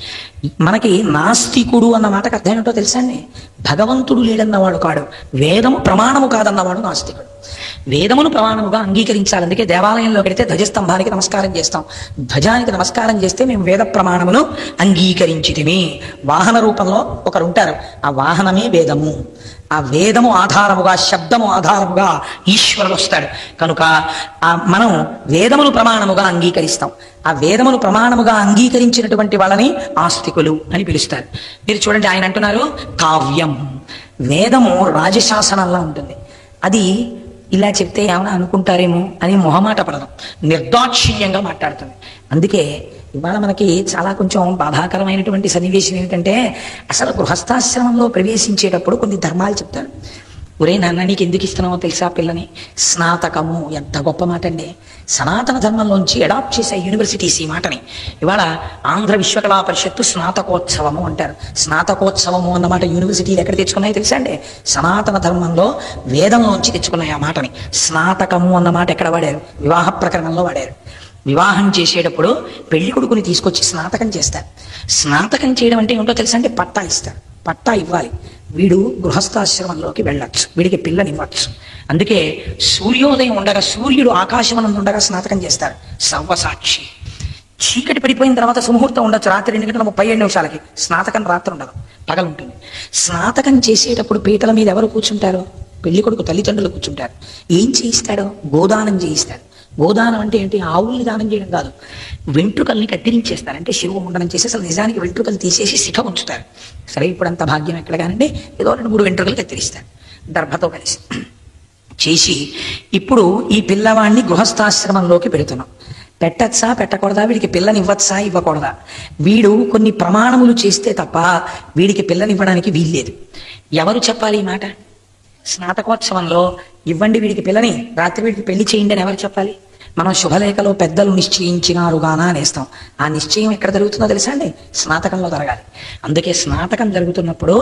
మనకి నాస్తికుడు అన్న మాటకు అర్థం ఏంటో తెలుసా అండి? భగవంతుడు లేడన్నవాడు కాడు, వేదము ప్రమాణము కాదన్నవాడు నాస్తికుడు. వేదమును ప్రమాణముగా అంగీకరించాలి. అందుకే దేవాలయంలో పెడితే ధ్వజస్తంభానికి నమస్కారం చేస్తాం, ధ్వజానికి నమస్కారం చేస్తే మేము వేద ప్రమాణమును అంగీకరించితిమి. వాహన రూపంలో ఒకరు ఉంటారు, ఆ వాహనమే వేదము. ఆ వేదము ఆధారముగా, శబ్దము ఆధారముగా ఈశ్వరుడు వస్తాడు. కనుక మనం వేదమును ప్రమాణముగా అంగీకరిస్తాం. ఆ వేదమును ప్రమాణముగా అంగీకరించినటువంటి వాళ్ళని ఆస్తికులు అని పిలుస్తారు. మీరు చూడండి, ఆయన అంటున్నారు కావ్యం. వేదము రాజశాసనంలా ఉంటుంది. అది ఇలా చెప్తే ఏమైనా అనుకుంటారేమో అని మొహమాట పడదు, నిర్దాక్షిణ్యంగా మాట్లాడుతుంది. అందుకే ఇవాళ మనకి చాలా కొంచెం బాధాకరమైనటువంటి సన్నివేశం ఏమిటంటే, అసలు గృహస్థాశ్రమంలో ప్రవేశించేటప్పుడు కొన్ని ధర్మాలు చెప్తారు. ఒరే నాన్న, నీకు ఎందుకు ఇస్తున్నావో తెలుసా పిల్లని? స్నాతకము. ఎంత గొప్ప మాట అండి! సనాతన ధర్మంలోంచి అడాప్ట్ చేసే యూనివర్సిటీస్ ఈ మాటని. ఇవాళ ఆంధ్ర విశ్వకళా పరిషత్తు స్నాతకోత్సవము అంటారు. స్నాతకోత్సవము అన్నమాట యూనివర్సిటీలు ఎక్కడ తెచ్చుకున్నాయో తెలుసా అండి? సనాతన ధర్మంలో వేదంలోంచి తెచ్చుకున్నాయి ఆ మాటని. స్నాతకము అన్న మాట ఎక్కడ వాడారు? వివాహ ప్రకరణంలో వాడారు. వివాహం చేసేటప్పుడు పెళ్లి కొడుకుని తీసుకొచ్చి స్నాతకం చేస్తారు. స్నాతకం చేయడం అంటే ఏమిటో తెలుసా అంటే పట్టా ఇస్తారు. పట్టా ఇవ్వాలి. వీడు గృహస్థాశ్రమంలోకి వెళ్ళొచ్చు, వీడికి పిల్లనివ్వచ్చు. అందుకే సూర్యోదయం ఉండగా, సూర్యుడు ఆకాశమనందు ఉండగా స్నాతకం చేస్తారు. సర్వసాక్షి. చీకటి పడిపోయిన తర్వాత సుముహూర్తం ఉండొచ్చు, రాత్రి 2:37 స్నాతకం రాత్రి ఉండదు, పగలుంటుంది. స్నాతకం చేసేటప్పుడు పీటల మీద ఎవరు కూర్చుంటారు? పెళ్లి కొడుకు తల్లిదండ్రులు కూర్చుంటారు. ఏం చేయిస్తాడో? గోదానం చేయిస్తాడు. గోదానం అంటే ఏంటి? ఆవుల్ని దానం చేయడం కాదు, వెంట్రుకల్ని కత్తిరించేస్తారు. అంటే శిరువు ముండనం చేసి అసలు నిజానికి వెంట్రుకలు తీసేసి శిఖ ఉంచుతారు. సరే, ఇప్పుడు అంత భాగ్యం ఎక్కడ కానండి, ఏదో 2-3 వెంట్రుకలు కత్తిరిస్తారు దర్భతో కలిసి చేసి. ఇప్పుడు ఈ పిల్లవాడిని గృహస్థాశ్రమంలోకి పెడుతున్నాం. పెట్టచ్చా పెట్టకూడదా? వీడికి పిల్లనివ్వచ్చా ఇవ్వకూడదా? వీడు కొన్ని ప్రమాణములు చేస్తే తప్ప వీడికి పిల్లనివ్వడానికి వీల్లేదు. ఎవరు చెప్పాలి ఈ మాట? స్నాతకోత్సవంలో ఇవ్వండి వీడికి పిల్లని, రాత్రి వీడికి పెళ్లి చేయండి అని ఎవరు చెప్పాలి? మనం శుభలేఖలో పెద్దలు నిశ్చయించినారుగానా అనేస్తాం. ఆ నిశ్చయం ఎక్కడ జరుగుతుందో తెలుసా అండి? స్నాతకంలో జరగాలి. అందుకే స్నాతకం జరుగుతున్నప్పుడు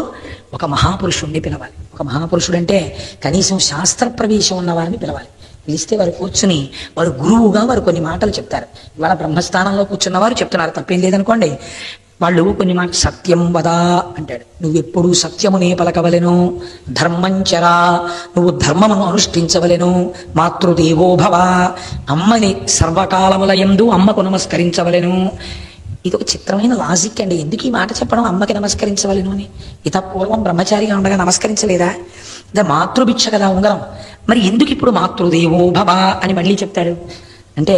ఒక మహాపురుషుణ్ణి పిలవాలి. ఒక మహాపురుషుడు అంటే కనీసం శాస్త్ర ప్రవేశం ఉన్న వారిని పిలవాలి. పిలిస్తే వారు కూర్చుని, వారు గురువుగా వారు కొన్ని మాటలు చెప్తారు. ఇవాళ బ్రహ్మస్థానంలో కూర్చున్న వారు చెప్తున్నారు, తప్పేం లేదనుకోండి. వాళ్ళు కొన్ని మాట, సత్యం వదా అంటాడు, నువ్వెప్పుడు సత్యమునే పలకవలెను. ధర్మంచరా, నువ్వు ధర్మమును అనుష్ఠించవలెను. మాతృదేవో భవ, అమ్మని సర్వకాలముల యందు అమ్మకు నమస్కరించవలెను. ఇది ఒక చిత్రమైన లాజిక్ అండి. ఎందుకు ఈ మాట చెప్పడం, అమ్మకి నమస్కరించవలెను అని? ఇత పూర్వం బ్రహ్మచారిగా ఉండగా నమస్కరించలేదా? ఇదే మాతృభిక్ష కదా ఉంగరం. మరి ఎందుకు ఇప్పుడు మాతృదేవో భవ అని మళ్ళీ చెప్తాడు అంటే,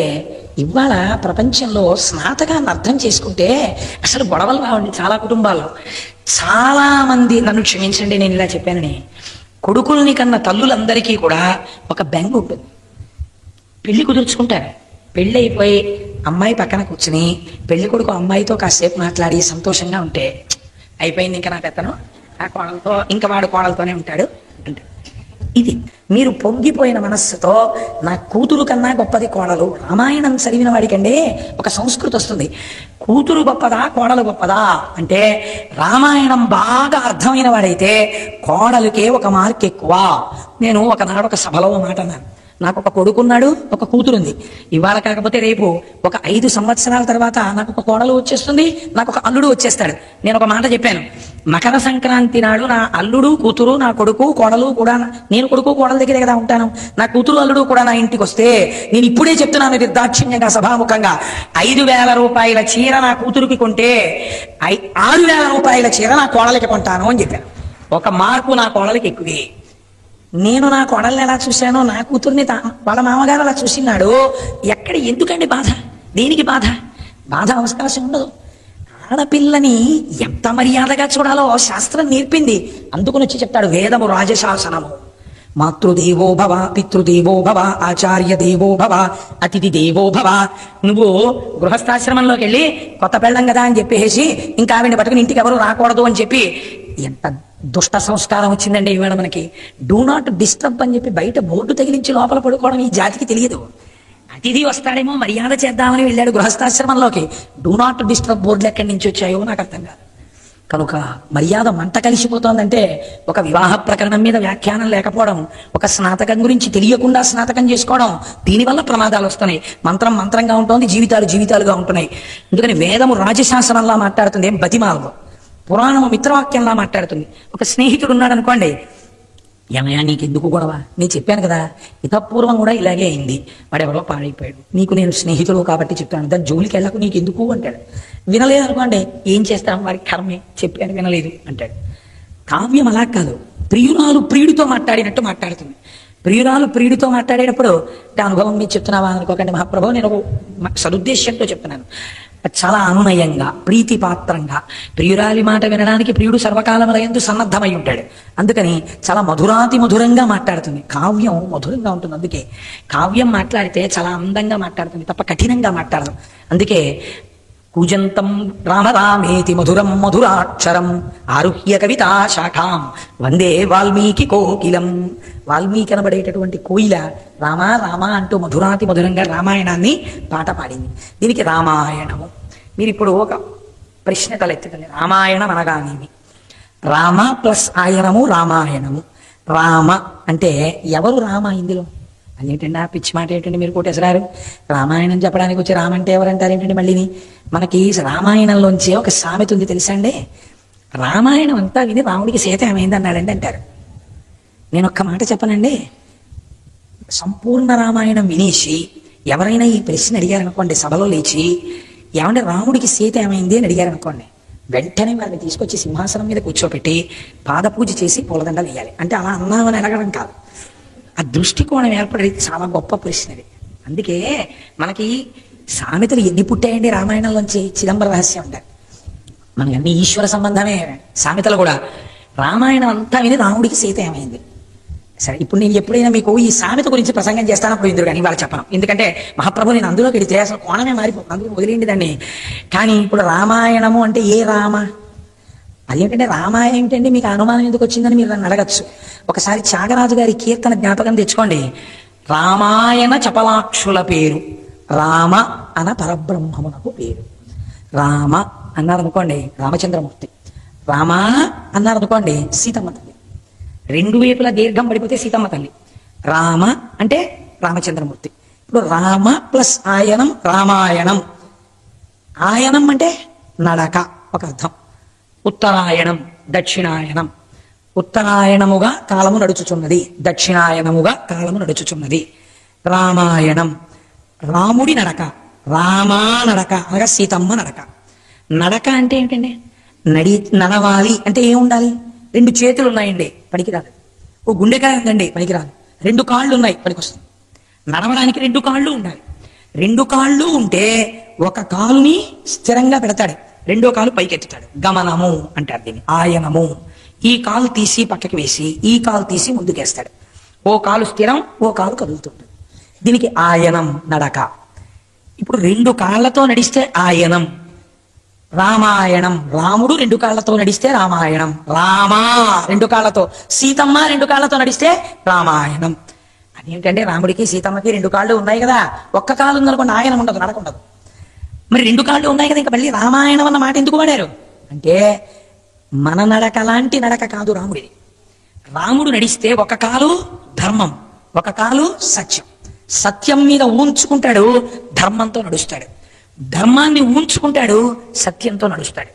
ఇవాళ ప్రపంచంలో స్నాతకాన్ని అర్థం చేసుకుంటే అసలు గొడవలు రావండి. చాలా కుటుంబాల్లో చాలా మంది, నన్ను క్షమించండి నేను ఇలా చెప్పానని, కొడుకుల్ని కన్న తల్లులందరికీ కూడా ఒక బెంగ ఉంటుంది. పెళ్లి కుదుర్చుకుంటారు, పెళ్ళి అయిపోయి అమ్మాయి పక్కన కూర్చుని పెళ్లి కొడుకు అమ్మాయితో కాసేపు మాట్లాడి సంతోషంగా ఉంటే, అయిపోయింది ఇంకా నా పెత్తనం, ఆ కోడలతో ఇంకా వాడు కోడలతోనే ఉంటాడు అంటే, ఇది మీరు పొంగిపోయిన మనస్సుతో నా కూతురు కన్నా గొప్పది కోడలు. రామాయణం చదివిన వాడికంటే ఒక సంస్కృతి వస్తుంది. కూతురు గొప్పదా కోడలు గొప్పదా అంటే, రామాయణం బాగా అర్థమైన వాడైతే కోడలికే ఒక మార్క్ ఎక్కువ. నేను ఒకనాడు ఒక సభలో మాట అన్నాను, నాకు ఒక కొడుకున్నాడు, ఒక కూతురుంది. ఇవాళ కాకపోతే రేపు ఒక 5 సంవత్సరాల తర్వాత నాకు ఒక కోడలు వచ్చేస్తుంది, నాకు ఒక అల్లుడు వచ్చేస్తాడు. నేను ఒక మాట చెప్పాను, మకర సంక్రాంతి నాడు నా అల్లుడు కూతురు, నా కొడుకు కోడలు కూడా, నేను కొడుకు కోడల దగ్గరే కదా ఉంటాను, నా కూతురు అల్లుడు కూడా నా ఇంటికి వస్తే, నేను ఇప్పుడే చెప్తున్నాను నిర్దాక్షిణ్యంగా సభాముఖంగా, 5,000 రూపాయల చీర నా కూతురుకి కొంటే 6,000 రూపాయల చీర నా కోడలికి కొంటాను అని చెప్పాను. ఒక మార్పు నా కోడలికి ఎక్కువే. నేను నా కోడల్ని ఎలా చూశానో నా కూతుర్ని వాళ్ళ మామగారు అలా చూసినాడు. ఎక్కడ ఎందుకండి బాధ? దేనికి బాధ? బాధ అవకాశం ఉండదు. ఆడపిల్లని ఎంత మర్యాదగా చూడాలో శాస్త్రం నేర్పింది. అందుకుని వచ్చి చెప్తాడు వేదము రాజశాసనము. మాతృదేవో భవ, పితృదేవో భవ, ఆచార్య దేవో భవ, అతిథి దేవో భవ. నువ్వు గృహస్థాశ్రమంలోకి వెళ్ళి కొత్త పెళ్ళం కదా అని చెప్పేసి ఇంకా ఆవిడ పట్టుకుని ఇంటికి ఎవరు రాకూడదు అని చెప్పి, ఎంత దుష్ట సంస్కారం వచ్చిందండి ఈవేళ మనకి. డూ నాట్ డిస్టర్బ్ అని చెప్పి బయట బోర్డు తగిలించి లోపల పడుకోవడం ఈ జాతికి తెలియదు. అతిథి వస్తాడేమో మర్యాద చేద్దామని వెళ్ళాడు గృహస్థాశ్రమంలోకి. డూ నాట్ డిస్టర్బ్ బోర్డులు ఎక్కడి నుంచి వచ్చాయో నాకు అర్థం కాదు. కనుక మర్యాద మంట కలిసిపోతోందంటే ఒక వివాహ ప్రకరణం మీద వ్యాఖ్యానం లేకపోవడం, ఒక స్నాతకం గురించి తెలియకుండా స్నాతకం చేసుకోవడం, దీనివల్ల ప్రమాదాలు వస్తున్నాయి. మంత్రం మంత్రంగా ఉంటుంది, జీవితాలు జీవితాలుగా ఉంటున్నాయి. అందుకని వేదము రాజశాసనంలా మాట్లాడుతుంది, ఏం బతిమాలదు. పురాణము మిత్రవాక్యంలా మాట్లాడుతుంది. ఒక స్నేహితుడు ఉన్నాడు అనుకోండి, ఏమయ్యా నీకు ఎందుకు గొడవ, నేను చెప్పాను కదా ఇతపూర్వం కూడా ఇలాగే అయింది, వాడెవరో పాడైపోయాడు, నీకు నేను స్నేహితుడు కాబట్టి చెప్తాను, దాని జోలికి వెళ్ళకు, నీకు ఎందుకు అంటాడు. వినలేదు అనుకోండి, ఏం చేస్తాం వారికి కర్మే, చెప్పాను వినలేదు అంటాడు. కావ్యం అలా కాదు, ప్రియురాలు ప్రియుడితో మాట్లాడినట్టు మాట్లాడుతుంది. ప్రియురాలు ప్రియుడితో మాట్లాడేటప్పుడు అంటే అనుభవం మీరు చెప్తున్నావా అనుకోకండి మహాప్రభు, నేను ఒక సదుద్దేశ్యంతో చెప్తున్నాను. చాలా అనునయంగా ప్రీతిపాత్రంగా ప్రియురాలి మాట వినడానికి ప్రియుడు సర్వకాలములందు సన్నద్ధమై ఉంటాడు. అందుకని చాలా మధురాతి మధురంగా మాట్లాడుతుంది. కావ్యం మధురంగా ఉంటుంది. అందుకే కావ్యం మాట్లాడితే చాలా అందంగా మాట్లాడుతుంది తప్ప కఠినంగా మాట్లాడదు. అందుకే కూజంతం రామరామేతి మధురం మధురాక్షరం ఆరుహ్య కవితా శాఖాం వందే వాల్మీకి కోకిలం. వాల్మీకి అనబడేటటువంటి కోయిల రామ రామ అంటూ మధురాతి మధురంగా రామాయణాన్ని పాట పాడింది. దీనికి రామాయణము. మీరు ఇప్పుడు ఒక ప్రశ్న తలెత్తుతుంది, రామాయణం అనగానేమి? రామ ప్లస్ ఆయనము రామాయణము. రామ అంటే ఎవరు రామ ఇందులో? అదేంటండి ఆ పిచ్చి మాట ఏంటండి మీరు కోటేశ్వరారు? రామాయణం చెప్పడానికి వచ్చి రామ అంటే ఎవరంటారు ఏంటండి? మళ్ళీని మనకి రామాయణంలోంచి ఒక సామెత ఉంది తెలుసా అండి? రామాయణం అంతా విని రాముడికి సీత ఏమైంది అన్నాడండి అంటారు. నేను ఒక్క మాట చెప్పనండి, సంపూర్ణ రామాయణం వినేసి ఎవరైనా ఈ ప్రశ్న అడిగారనుకోండి సభలో లేచి, ఏమంటే రాముడికి సీత ఏమైంది అని అడిగారనుకోండి, వెంటనే వారిని తీసుకొచ్చి సింహాసనం మీద కూర్చోపెట్టి పాదపూజ చేసి పూలదండలు వేయాలి. అంటే అలా అన్నామని అడగడం కాదు, ఆ దృష్టికోణం ఏర్పడేది చాలా గొప్ప ప్రశ్నది. అందుకే మనకి సామెతలు ఎన్ని పుట్టాయండి రామాయణంలోంచి? చిదంబర రహస్యం ఉంటారు మనకి అన్ని ఈశ్వర సంబంధమే సామెతలు కూడా. రామాయణం అంతా విని రాముడికి సీత ఏమైంది. సరే, ఇప్పుడు నేను ఎప్పుడైనా మీకు ఈ సామెత గురించి ప్రసంగం చేస్తాను అప్పుడు ఇందులో కానీ ఇవాళ చెప్పను, ఎందుకంటే మహాప్రభు నేను అందులోకి వెళితే అసలు కోణమే మారిపోతుంది, అందులో వదిలేండి దాన్ని. కానీ ఇప్పుడు రామాయణము అంటే ఏ రామ? అదేంటంటే రామాయణం ఏంటంటే మీకు అనుమానం ఎందుకు వచ్చిందని మీరు నన్ను అడగచ్చు. ఒకసారి త్యాగరాజు గారి కీర్తన జ్ఞాపకం తెచ్చుకోండి. రామాయణ చపలాక్షుల పేరు రామ అన పరబ్రహ్మమునకు పేరు. రామ అన్నారు అనుకోండి రామచంద్రమూర్తి, రామ అన్నారు అనుకోండి సీతమ్మ తల్లి. రెండు వైపులా దీర్ఘం పడిపోతే సీతమ్మ తల్లి. రామ అంటే రామచంద్రమూర్తి. ఇప్పుడు రామ ప్లస్ ఆయనం రామాయణం. ఆయనం అంటే నడక ఒక అర్థం. ఉత్తరాయణం దక్షిణాయనం. ఉత్తరాయణముగా కాలము నడుచుచున్నది, దక్షిణాయనముగా కాలము నడుచుచున్నది. రామాయణం రాముడి నడక, రామా నడక అనగా సీతమ్మ నడక. నడక అంటే ఏంటండి? నడవాలి అంటే ఏం ఉండాలి? రెండు చేతులు ఉన్నాయండి, పనికిరాదు. ఓ గుండెకాయ ఉందండి, పనికిరాదు. రెండు కాళ్ళు ఉన్నాయి, పనికొస్తుంది. నడవడానికి రెండు కాళ్ళు ఉండాలి. రెండు కాళ్ళు ఉంటే ఒక కాలుని స్థిరంగా పెడతాడు, రెండో కాలు పైకెత్తుతాడు. గమనము అంటారు దీన్ని, ఆయనము. ఈ కాలు తీసి పక్కకి వేసి ఈ కాలు తీసి ముందుకేస్తాడు. ఓ కాలు స్థిరం, ఓ కాలు కదులుతుంటుంది. దీనికి ఆయనం నడక. ఇప్పుడు రెండు కాళ్ళతో నడిస్తే ఆయనం. రామాయణం రాముడు రెండు కాళ్ళతో నడిస్తే రామాయణం. రామా రెండు కాళ్ళతో, సీతమ్మ రెండు కాళ్ళతో నడిస్తే రామాయణం. అదేంటంటే రాముడికి సీతమ్మకి రెండు కాళ్ళు ఉన్నాయి కదా, ఒక్క కాలు ఉందనుకోండి ఆయనం ఉండదు, నడక ఉండదు. మరి రెండు కాళ్ళు ఉన్నాయి కదా, ఇంకా మళ్ళీ రామాయణం అన్న మాట ఎందుకు వాడారు అంటే మన నడక లాంటి నడక కాదు రాముడిది. రాముడు నడిస్తే ఒక కాలు ధర్మం, ఒక కాలు సత్యం. సత్యం మీద ఊంచుకుంటాడు, ధర్మంతో నడుస్తాడు. ధర్మాన్ని ఊంచుకుంటాడు, సత్యంతో నడుస్తాడు.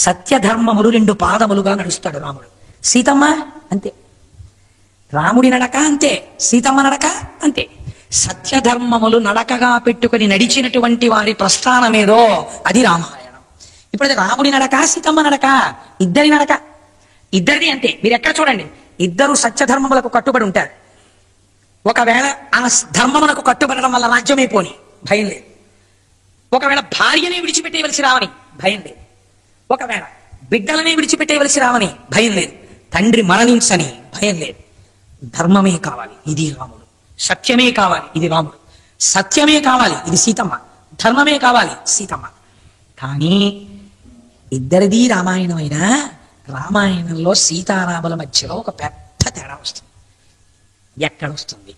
సత్య ధర్మములు రెండు పాదములుగా నడుస్తాడు రాముడు. సీతమ్మ అంతే, రాముడి నడక అంతే, సీతమ్మ నడక అంతే. సత్యధర్మములు నడకగా పెట్టుకుని నడిచినటువంటి వారి ప్రస్థానమేదో అది రామాయణం. ఇప్పుడు అది రాముడి నడక, సీతమ్మ నడక, ఇద్దరి నడక, ఇద్దరిది అంతే. మీరు ఎక్కడ చూడండి, ఇద్దరు సత్యధర్మములకు కట్టుబడి ఉంటారు. ఒకవేళ ఆ ధర్మమునకు కట్టుబడడం వల్ల రాజ్యమైపోని భయం లేదు. ఒకవేళ భార్యనే విడిచిపెట్టేయవలసి రావని భయం లేదు. ఒకవేళ బిడ్డలనే విడిచిపెట్టేవలసి రావని భయం లేదు, తండ్రి మరణించని భయం లేదు. ధర్మమే కావాలి, ఇది రాముడు. సత్యమే కావాలి, ఇది రాముడు. సత్యమే కావాలి, ఇది సీతమ్మ. ధర్మమే కావాలి, సీతమ్మ. కానీ ఇద్దరిది రామాయణమైనా రామాయణంలో సీతారాముల మధ్యలో ఒక పెద్ద తేడా వస్తుంది. ఎక్కడొస్తుంది?